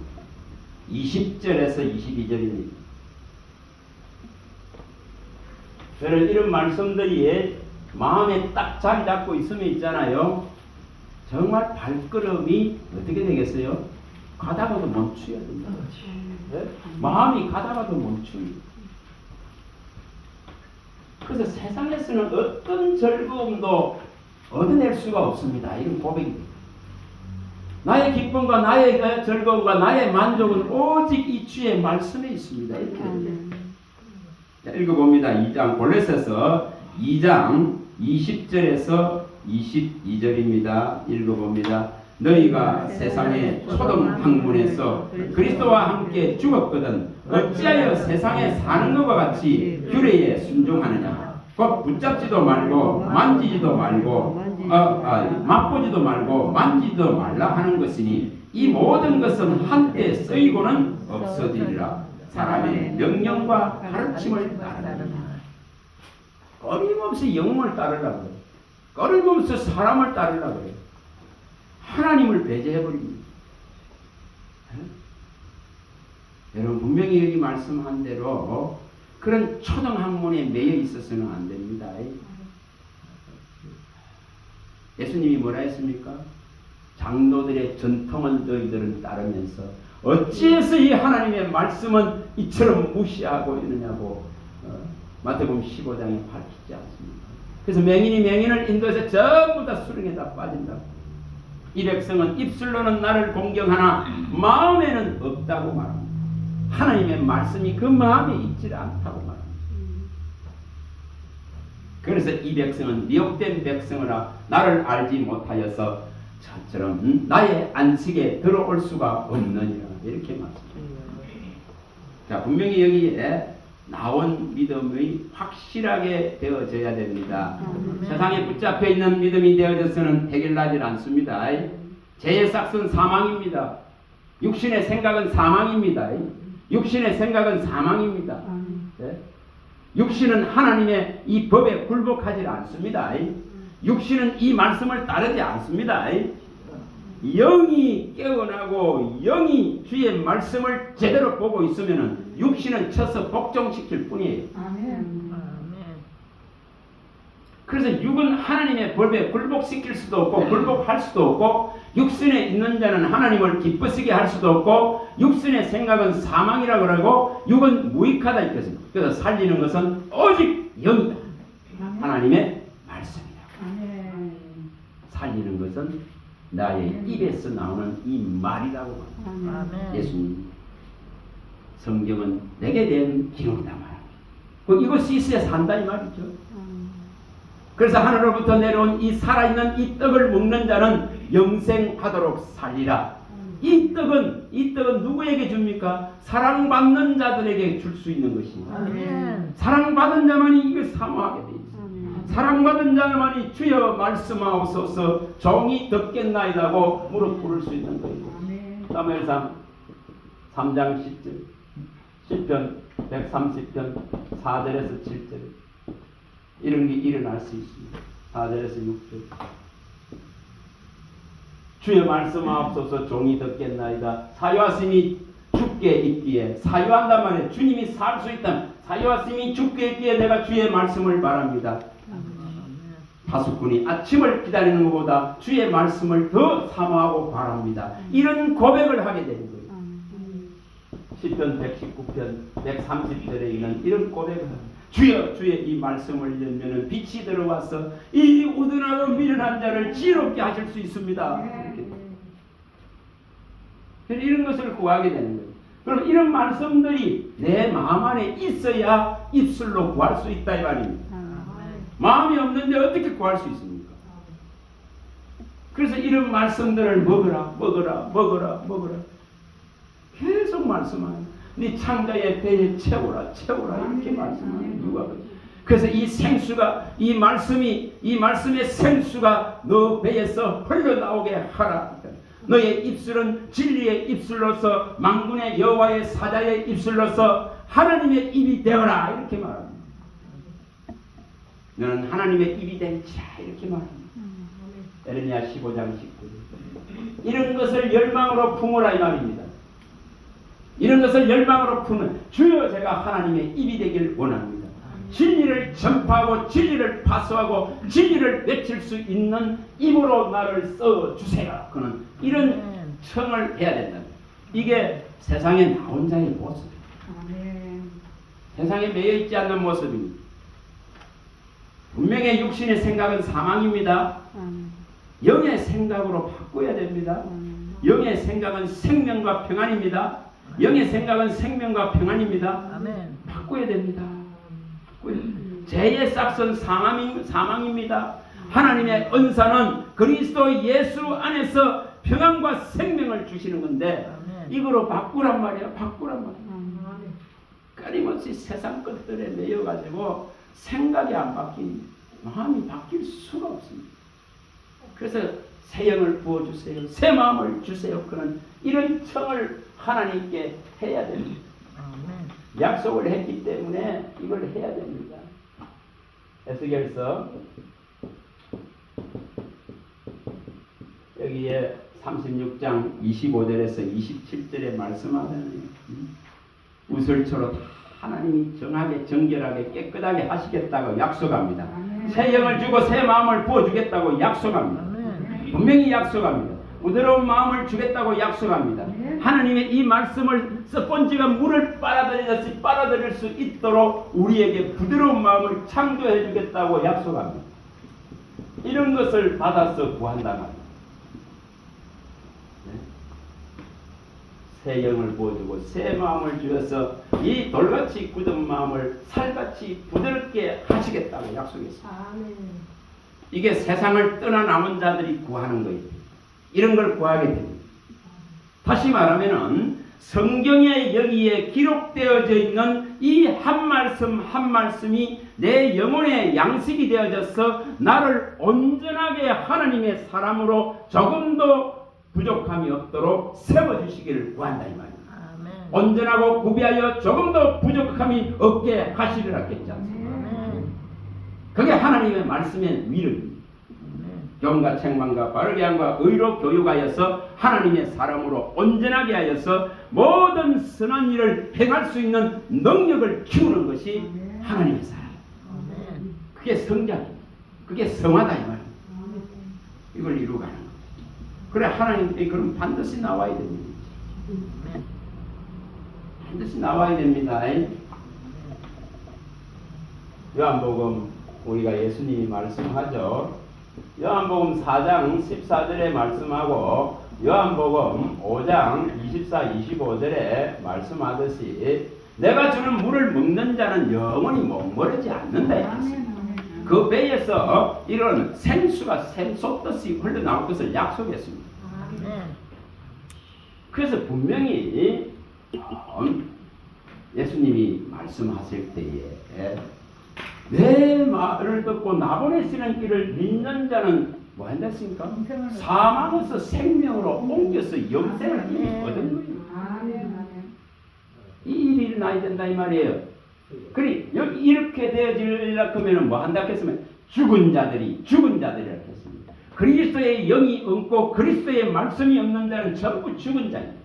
20절에서 22절입니다. 저는 이런 말씀들이 마음에 딱 자리 잡고 있으면 있잖아요. 정말 발걸음이 어떻게 되겠어요? 가다가도 멈춰야 됩니다. 네? 마음이 가다가도 멈춥니다. 그래서 세상에서는 어떤 즐거움도 얻어낼 수가 없습니다. 이런 고백입니다. 나의 기쁨과 나의 즐거움과 나의 만족은 오직 이 주의 말씀에 있습니다. 이렇게 자, 읽어봅니다. 2장 골로새서 2장 20절에서 22절입니다. 읽어봅니다. 너희가 세상의 초등 학문에서 그리스도와 함께 죽었거든 어찌하여 세상에 사는 것과 같이 규례에 순종하느냐. 곧 붙잡지도 말고 만지지도 말고 맛보지도 말고 만지지도 말라 하는 것이니 이 모든 것은 한때 쓰이고는 없어지리라. 사람의 명령과 가르침을 따르라. 끊임없이 영웅을 따르라고 해요. 끊임없이 사람을 따르라고 해요. 하나님을 배제해버립니다. 여러분 분명히 여기 말씀한 대로 그런 초등학문에 매여 있어서는 안 됩니다. 예수님이 뭐라 했습니까? 장로들의 전통을 너희들은 따르면서 어찌해서 이 하나님의 말씀은 이처럼 무시하고 있느냐고 마태복음 15장에 밝히지 않습니까? 그래서 맹인이 맹인을 인도해서 전부 다 수렁에 다 빠진다고. 이 백성은 입술로는 나를 공경하나 마음에는 없다고 말합니다. 하나님의 말씀이 그 마음에 있지 않다고 말합니다. 그래서 이 백성은 미혹된 백성이라 나를 알지 못하여서 저처럼 나의 안식에 들어올 수가 없느니라. 이렇게 말씀합니다. 자, 분명히 여기에 나온 믿음이 확실하게 되어져야 됩니다. 세상에 붙잡혀 있는 믿음이 되어져서는 해결나지 않습니다. 죄의 삭은 사망입니다. 육신의 생각은 사망입니다. 육신의 생각은 사망입니다. 육신은 하나님의 이 법에 굴복하지 않습니다. 육신은 이 말씀을 따르지 않습니다. 영이 깨어나고 영이 주의 말씀을 제대로 보고 있으면 육신은 쳐서 복종시킬 뿐이에요. 그래서 육은 하나님의 법에 굴복시킬 수도 없고 굴복할 수도 없고 육신에 있는 자는 하나님을 기쁘시게 할 수도 없고 육신의 생각은 사망이라 그러고 육은 무익하다 이거죠. 그래서 살리는 것은 오직 영이다. 하나님의 말씀이다. 살리는 것은 나의 입에서 나오는 이 말이라고 말합니다. 예수님 성경은 내게 대한 기록이다 말합니다. 이것이 있어야 산다 이 말이죠. 그래서 하늘로부터 내려온 이 살아있는 이 떡을 먹는 자는 영생하도록 살리라. 이 떡은 누구에게 줍니까? 사랑받는 자들에게 줄 수 있는 것입니다. 아멘. 사랑받은 자만이 이걸 사모하게 돼 있어요. 사랑받은 자만이 주여 말씀하옵소서 종이 듣겠나이다고 무릎 꿇을 수 있는 거예요. 사무엘상 3장 10절, 시편 130편 4절에서 7절 이런 게 일어날 수 있습니다. 4절에서 6절 주여 말씀하옵소서 종이 듣겠나이다. 사유하심이 죽게 있기에 사유한단 말이에요. 주님이 살 수 있다면 사유하심이 죽게 있기에 내가 주의 말씀을 바랍니다. 파수꾼이 아침을 기다리는 것보다 주의 말씀을 더 사모하고 바랍니다. 이런 고백을 하게 되는 거예요. 시편 119편 130절에 있는 이런 고백을 합니다. 주여 주의 이 말씀을 열면은 빛이 들어와서 이 우둔하고 미련한 자를 지혜롭게 하실 수 있습니다. 그래서 이런 것을 구하게 되는 거예요. 그럼 이런 말씀들이 내 마음 안에 있어야 입술로 구할 수 있다 이 말입니다. 마음이 없는데 어떻게 구할 수 있습니까? 그래서 이런 말씀들을 먹어라 계속 말씀하는 네 창자의 배에 채우라 이렇게 말씀하는 이유가 그래요. 그래서 이 생수가 이 말씀의 생수가 너 배에서 흘러나오게 하라. 너의 입술은 진리의 입술로서 만군의 여호와의 사자의 입술로서 하나님의 입이 되어라 이렇게 말합니다. 너는 하나님의 입이 된 자 이렇게 말합니다. 에레미야 15장 19절 이런 것을 열망으로 품으라 이 말입니다. 이런 것을 열망으로 품는 주여 제가 하나님의 입이 되길 원합니다. 진리를 전파하고 진리를 파수하고 진리를 외칠 수 있는 입으로 나를 써주세요. 그는 이런 청을 해야 된다. 이게 세상에 나온 자의 모습입니다. 세상에 매여있지 않는 모습입니다. 분명히 육신의 생각은 사망입니다. 영의 생각으로 바꿔야 됩니다. 영의 생각은 생명과 평안입니다. 영의 생각은 생명과 평안입니다. 아멘. 바꿔야 됩니다. 죄의 싹은 사망입니다. 하나님의 은사는 그리스도 예수 안에서 평안과 생명을 주시는 건데 이거로 바꾸란 말이야. 끊임없이 세상 것들에 매여가지고 생각이 안 바뀌니 마음이 바뀔 수가 없습니다. 그래서 새 영을 부어주세요. 새 마음을 주세요. 그런 이런 청을 하나님께 해야 됩니다. 약속을 했기 때문에 이걸 해야 됩니다. 에스겔서 여기에 36장 25절에서 27절에 말씀하잖아요. 우슬초로 하나님이 정하게 정결하게 깨끗하게 하시겠다고 약속합니다. 새 영을 주고 새 마음을 부어주겠다고 약속합니다. 분명히 약속합니다. 부드러운 마음을 주겠다고 약속합니다. 하나님의 이 말씀을 스펀지가 물을 빨아들이듯이 빨아들일 수 있도록 우리에게 부드러운 마음을 창조해 주겠다고 약속합니다. 이런 것을 받아서 구한단 말입니다. 새 영을 부어주고 새 마음을 주어서 이 돌같이 굳은 마음을 살같이 부드럽게 하시겠다고 약속했습니다. 이게 세상을 떠나 남은 자들이 구하는 거예요. 이런 걸 구하게 됩니다. 다시 말하면은 성경에 여기에 기록되어져 있는 이 한 말씀 한 말씀이 내 영혼의 양식이 되어져서 나를 온전하게 하나님의 사람으로 조금도 부족함이 없도록 세워주시기를 구한다 이 말입니다. 아멘. 온전하고 구비하여 조금도 부족함이 없게 하시리라 했지 않습니까? 그게 하나님의 말씀의 위력입니다. 경과 책망과 바르게 함과 의로 교육하여서 하나님의 사람으로 온전하게 하여서 모든 선한 일을 행할 수 있는 능력을 키우는 것이 하나님의 사람. 그게 성장입니다. 그게 성화다 이 말입니다. 이걸 이루가는 거예요. 그래 하나님께 그럼 반드시 나와야 됩니다. 반드시 나와야 됩니다. 요한복음 우리가 예수님이 말씀하죠. 요한복음 4장 14절에 말씀하고 요한복음 5장 24, 25절에 말씀하듯이 내가 주는 물을 먹는 자는 영원히 목마르지 않는다. 그 배에서 이런 생수가 샘솟듯이 흘러나올 것을 약속했습니다. 그래서 분명히 예수님이 말씀하실 때에 내 말을 듣고 나보내 쓰는 길을 믿는 자는 뭐 한다습니까? 사망에서 생명으로 옮겨서 영생을 이미 얻은 거예요. 이 일이 일어나야 된다 이 말이에요. 그리 여기 이렇게 되어지려고 하면 뭐 한다 했으면 죽은 자들이라고 했습니다. 그리스도의 영이 없고 그리스도의 말씀이 없는 자는 전부 죽은 자입니다.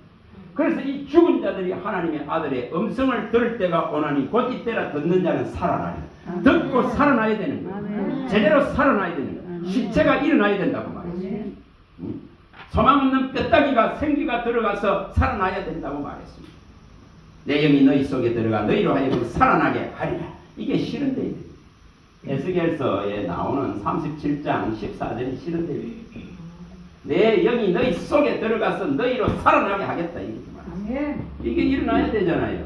그래서 이 죽은 자들이 하나님의 아들의 음성을 들을 때가 오나니 곧 이때라 듣는 자는 살아나요. 듣고 살아나야 되는 거예요. 제대로 살아나야 되는 거예요. 시체가 일어나야 된다고 말했어요. 소망 없는 뼈다귀가 생기가 들어가서 살아나야 된다고 말했습니다. 내 영이 너희 속에 들어가 너희로 하여금 살아나게 하리라. 이게 실현되어야 돼요. 에스겔서에 나오는 37장 14절이 실현되어요. 내 영이 너희 속에 들어가서 너희로 살아나게 하겠다. 이게 일어나야 되잖아요.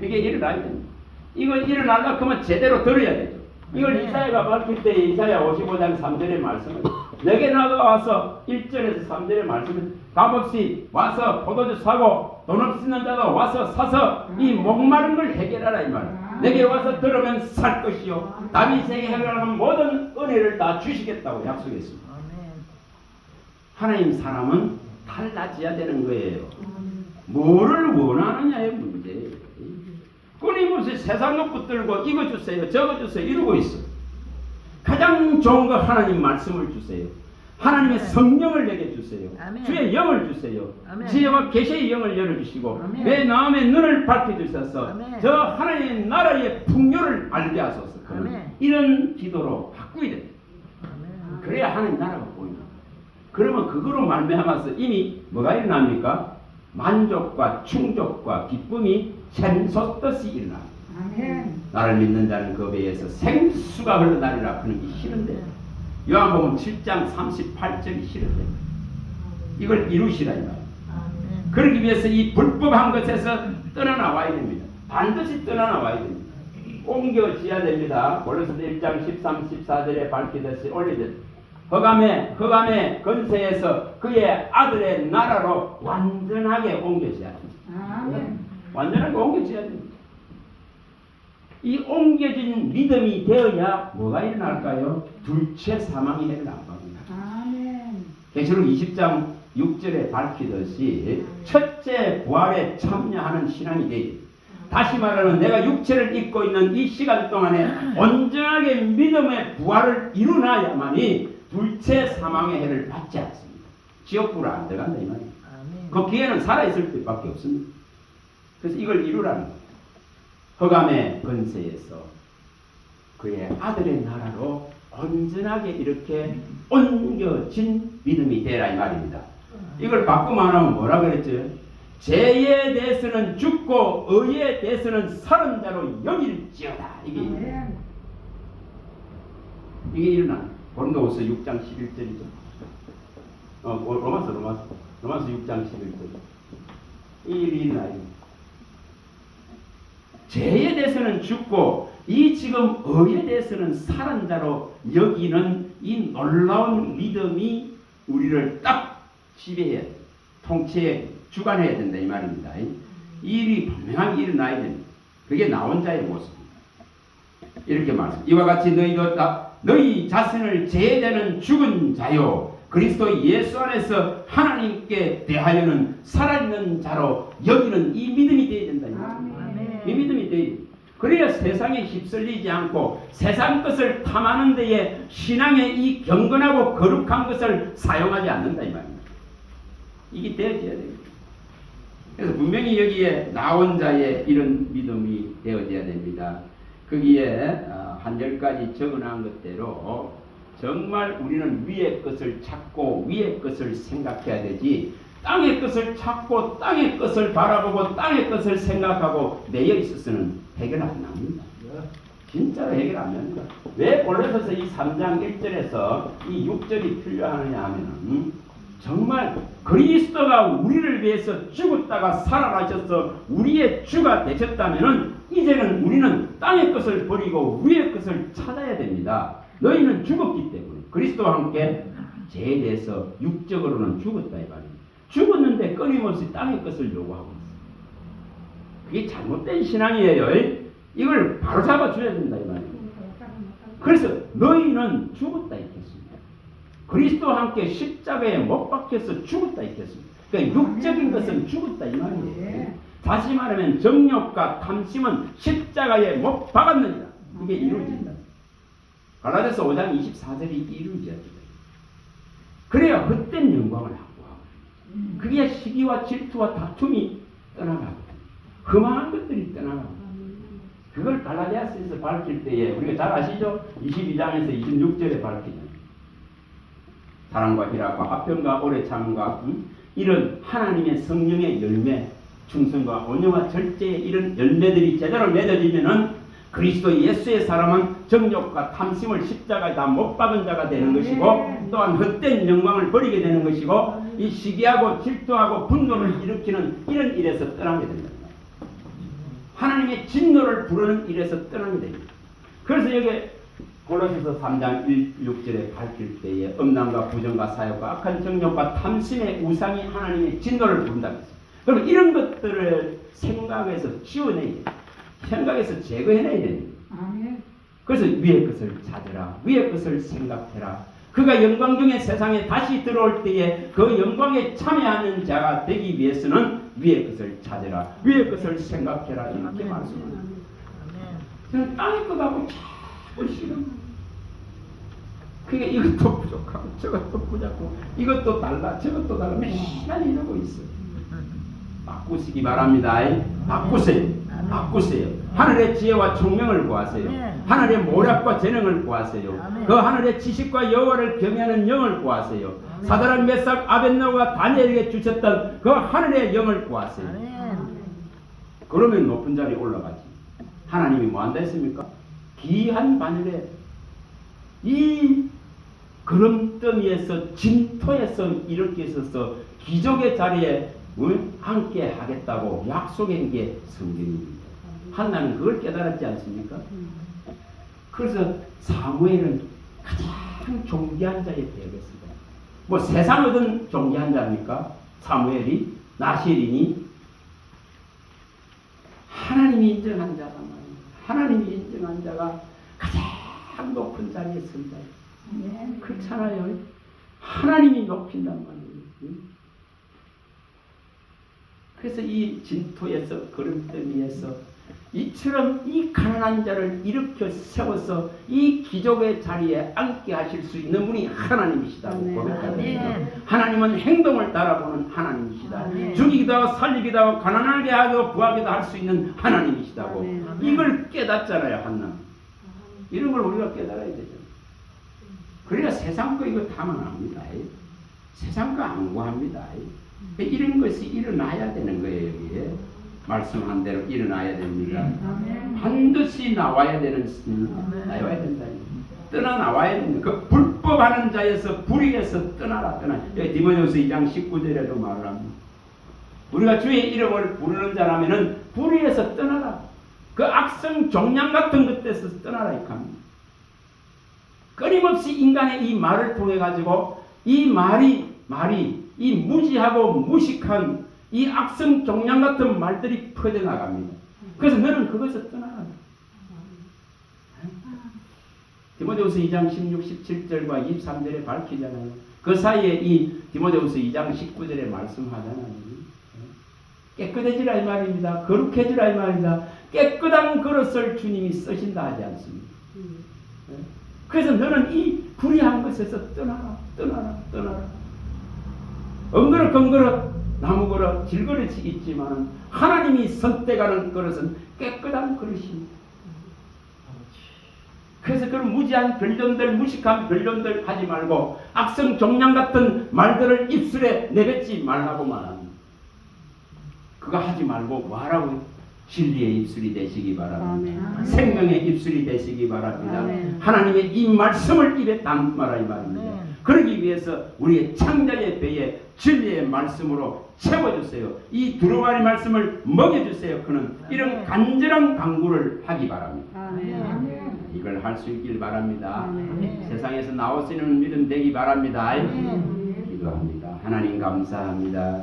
이게 일어나야 됩니다. 이걸 일어나려고 하면 제대로 들어야 되죠. 이걸 이사야가 밝힐 때 이사야 55장 3절의 말씀을 내게 나가와서 1절에서 3절의 말씀을 값없이 와서 포도주 사고 돈 없는 자도 와서 사서 이 목마른 걸 해결하라 이 말. 내게 와서 들으면 살 것이요 다윗에게 해결하는 모든 은혜를 다 주시겠다고 약속했습니다. 하나님 사람은 달라져야 되는 거예요. 뭐를 원하느냐의 문제예요. 끊임없이 세상 것 붙들고 이거 주세요 저거 주세요 이러고 있어. 가장 좋은 거 하나님 말씀을 주세요. 하나님의 성령을 내게 주세요. 아멘. 주의 영을 주세요. 아멘. 지혜와 계시의 영을 열어주시고 아멘. 내 마음의 눈을 밝혀주셔서 아멘. 저 하나님의 나라의 풍요를 알게 하소서. 이런 기도로 바꾸야 됩니다. 아멘. 그래야 하나님 나라가 보입니다. 그러면 그거로 말미암아서 이미 뭐가 일어납니까? 만족과 충족과 기쁨이 샘솟듯이 일어납니다. 나를 믿는 자는 그 배에서 생수가 흘러나리라 하는 게 실현돼요. 요한복음 7장 38절이 실현됩니다. 이걸 이루시라 이 말이에요. 그러기 위해서 이 불법한 것에서 떠나나와야 됩니다. 반드시 떠나나와야 됩니다. 옮겨져야 됩니다. 골로새서 1장 13, 14절에 밝히듯이 올리듯 흑암의 건세에서 그의 아들의 나라로 완전하게 옮겨져야 됩니다. 완전하게 옮겨져야 됩니다. 이 옮겨진 믿음이 되어야 뭐가 일어날까요? 둘째 사망이 일어납니다. 계시록 20장 6절에 밝히듯이 첫째 부활에 참여하는 신앙이 되지. 다시 말하면 내가 육체를 입고 있는 이 시간 동안에 온전하게 믿음의 부활을 이루나야만이 둘째 사망의 해를 받지 않습니다. 지옥불을 안 들어간다 이 말이에요. 그 기회는 살아있을 때밖에 없습니다. 그래서 이걸 이루라는 거예요. 흑암의 건세에서 그의 아들의 나라로 온전하게 이렇게 옮겨진 믿음이 되라 이 말입니다. 이걸 바꾸면 안 하면 뭐라 그랬죠? 죄에 대해서는 죽고 의에 대해서는 사는 자로 여길지어다. 이게 일어나. 고린도후서 6장 11절이죠. 로마서 6장 11절. 이 일이 일어나요. 죄에 대해서는 죽고 이 지금 의에 대해서는 사는 자로 여기는 이 놀라운 믿음이 우리를 딱 지배해야 돼. 통치해 주관해야 된다 이 말입니다. 이 일이 분명하게 일어나야 됩니다. 그게 나 혼자의 모습입니다. 이렇게 말씀. 이와 같이 너희도 너희 자신을 제대는 죽은 자요 그리스도 예수 안에서 하나님께 대하여는 살아있는 자로 여기는 이 믿음이 되어야 된다 이 말입니다. 이 믿음이 되어야 됩니다. 그래야 세상에 휩쓸리지 않고 세상 것을 탐하는 데에 신앙의 이 경건하고 거룩한 것을 사용하지 않는다 이 말입니다. 이게 되어져야 됩니다. 그래서 분명히 여기에 나 혼자의 이런 믿음이 되어져야 됩니다. 거기에 한 10가지 적어놓은 것대로 정말 우리는 위의 것을 찾고 위의 것을 생각해야 되지 땅의 것을 찾고 땅의 것을 바라보고 땅의 것을 생각하고 내에 있어서는 해결 안 납니다. 진짜로 해결 안 납니다. 왜 골로새서 이 3장 1절에서 이 6절이 필요하느냐 하면은 정말 그리스도가 우리를 위해서 죽었다가 살아나셔서 우리의 주가 되셨다면은 이제는 우리는 땅의 것을 버리고 위의 것을 찾아야 됩니다. 너희는 죽었기 때문에 그리스도와 함께 죄에 대해서 육적으로는 죽었다 이 말입니다. 죽었는데 끊임없이 땅의 것을 요구하고 있어요. 그게 잘못된 신앙이에요. 이걸 바로잡아 줘야 된다 이 말이에요. 그래서 너희는 죽었다 있겠습니다. 그리스도와 함께 십자가에 못 박혀서 죽었다 있겠습니다. 그러니까 육적인 것은 죽었다 이 말이에요. 다시 말하면 정욕과 탐심은 십자가에 못 박았느니라. 이게 이루어진다. 갈라디아서 5장 24절이 이루어집니다. 그래야 헛된 영광을 확보하고 그게 시기와 질투와 다툼이 떠나가고 흠한 것들이 떠나가고 그걸 갈라디아서에서 밝힐 때에 우리가 잘 아시죠? 22장에서 26절에 밝히잖아요. 사랑과 희락과 화평과 오래 참음과 이런 하나님의 성령의 열매, 충성과 온유와 절제의 이런 열매들이 제대로 맺어지면은 그리스도 예수의 사람은 정욕과 탐심을 십자가에 다 못 박은 자가 되는 것이고 또한 헛된 영광을 버리게 되는 것이고 이 시기하고 질투하고 분노를 일으키는 이런 일에서 떠나게 된다. 하나님의 진노를 부르는 일에서 떠나게 됩니다. 그래서 여기 골로새서 3장 1-6절에 밝힐 때에 음란과 부정과 사욕과 악한 정욕과 탐심의 우상이 하나님의 진노를 부른다고 했어요. 그럼 이런 것들을 생각에서 지워내야 돼요. 생각에서 제거해내야 됩니다. 그래서 위의 것을 찾으라. 위의 것을 생각해라. 그가 영광 중에 세상에 다시 들어올 때에 그 영광에 참여하는 자가 되기 위해서는 위의 것을 찾으라. 위의 것을 생각해라. 이렇게 말씀합니다. 저는 땅의 것하고 자꾸 싫어. 그게 이것도 부족하고 저것도 부족하고 이것도 달라 저것도 달라 맨날 이러고 있어요. 바꾸시기 바랍니다. 바꾸세요. 바꾸세요. 하늘의 지혜와 총명을 구하세요. 하늘의 모략과 재능을 구하세요. 그 하늘의 지식과 여호와를 경외하는 영을 구하세요. 사드락 메삭 아벳네고가 다니엘에게 주셨던 그 하늘의 영을 구하세요. 그러면 높은 자리에 올라가지. 하나님이 뭐 한다 했습니까? 귀한 바늘에 이 그름더미에서 진토에서 이렇게 있어서 기적의 자리에 함께 하겠다고 약속한 게 성경입니다. 한나는 그걸 깨달았지 않습니까? 그래서 사무엘은 가장 존귀한 자에 되었습니다. 뭐 세상 얻은 존귀한 자입니까? 사무엘이 나시린이 하나님이 인정한 자가 말이에요. 하나님이 인정한 자가 가장 높은 자리에 선다. 그렇잖아요. 하나님이 높인단 말이에요. 그래서 이 진토에서 그름더미에서 이처럼 이 가난한 자를 일으켜 세워서 이 기적의 자리에 앉게 하실 수 있는 분이 하나님이시다고 고백합니다. 하나님은 행동을 따라보는 하나님이시다. 죽이기도 하고 살리기도 하고 가난하게 하고 부하기도 할 수 있는 하나님이시다고. 이걸 깨닫잖아요. 한나. 이런 걸 우리가 깨달아야 되죠. 그래야 세상 거 이거 다만 합니다. 세상 거 안 구합니다. 이런 것이 일어나야 되는 거예요. 여기에. 말씀한 대로 일어나야 됩니다. 반드시 나와야 되는 나와야 된다. 떠나 나와야 됩니다. 그 불법하는 자에서 불의에서 떠나라. 디모데후서 2장 19절에도 말을 합니다. 우리가 주의 이름을 부르는 자라면은 불의에서 떠나라. 그 악성 종양 같은 것에서 떠나라 이 합니다. 끊임없이 인간의 이 말을 통해 가지고 이 말이 이 무지하고 무식한 이 악성 종양 같은 말들이 퍼져나갑니다. 그래서 너는 그것을 떠나라. 디모데후서 2장 16, 17절과 23절에 밝히잖아요. 그 사이에 이 디모데후서 2장 19절에 말씀하잖아요. 깨끗해지라 이 말입니다. 거룩해지라 이 말입니다. 깨끗한 그릇을 주님이 쓰신다 하지 않습니까? 그래서 너는 이 불의한 것에서 떠나라. 엉그릇 나무 그릇 질그릇이 있지만 하나님이 선택하는 그릇은 깨끗한 그릇입니다. 그래서 그런 무지한 변론들 무식한 변론들 하지 말고 악성 종양 같은 말들을 입술에 내뱉지 말라고 말합니다. 그거 하지 말고 뭐 하라고요? 진리의 입술이 되시기 바랍니다. 아멘. 생명의 입술이 되시기 바랍니다. 아멘. 하나님의 이 말씀을 입에 담아라 이 말입니다. 아멘. 그러기 위해서 우리의 창자의 배에 진리의 말씀으로 채워주세요. 이 두루마리 말씀을 먹여주세요. 그는 이런 간절한 강구를 하기 바랍니다. 아멘. 이걸 할 수 있길 바랍니다. 아멘. 세상에서 나올 수 있는 믿음 되기 바랍니다. 아멘. 기도합니다. 하나님 감사합니다.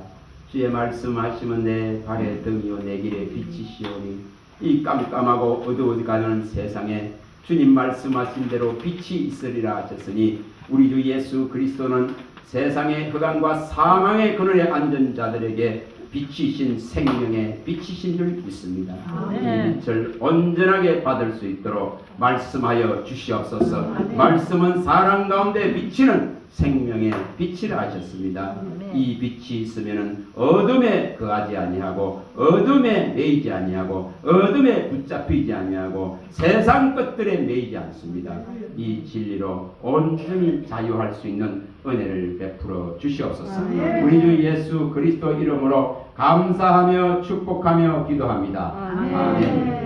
주의 말씀하시면 내 발의 등이요 내 길의 빛이시오니 이 깜깜하고 어두워가는 세상에 주님 말씀하신 대로 빛이 있으리라 하셨으니 우리 주 예수 그리스도는 세상의 흑암과 사망의 그늘에 앉은 자들에게 빛이신 생명의 빛이신 줄 믿습니다. 아멘. 이 빛을 온전하게 받을 수 있도록 말씀하여 주시옵소서. 아멘. 말씀은 사람 가운데 비치는 생명의 빛이라 하셨습니다. 아멘. 이 빛이 있으면은 어둠에 거하지 아니하고 어둠에 매이지 아니하고 어둠에 붙잡히지 아니하고 세상 것들에 매이지 않습니다. 이 진리로 온전히 자유할 수 있는 은혜를 베풀어 주시옵소서. 아멘. 우리 주 예수 그리스도 이름으로 감사하며 축복하며 기도합니다. 아멘. 아멘.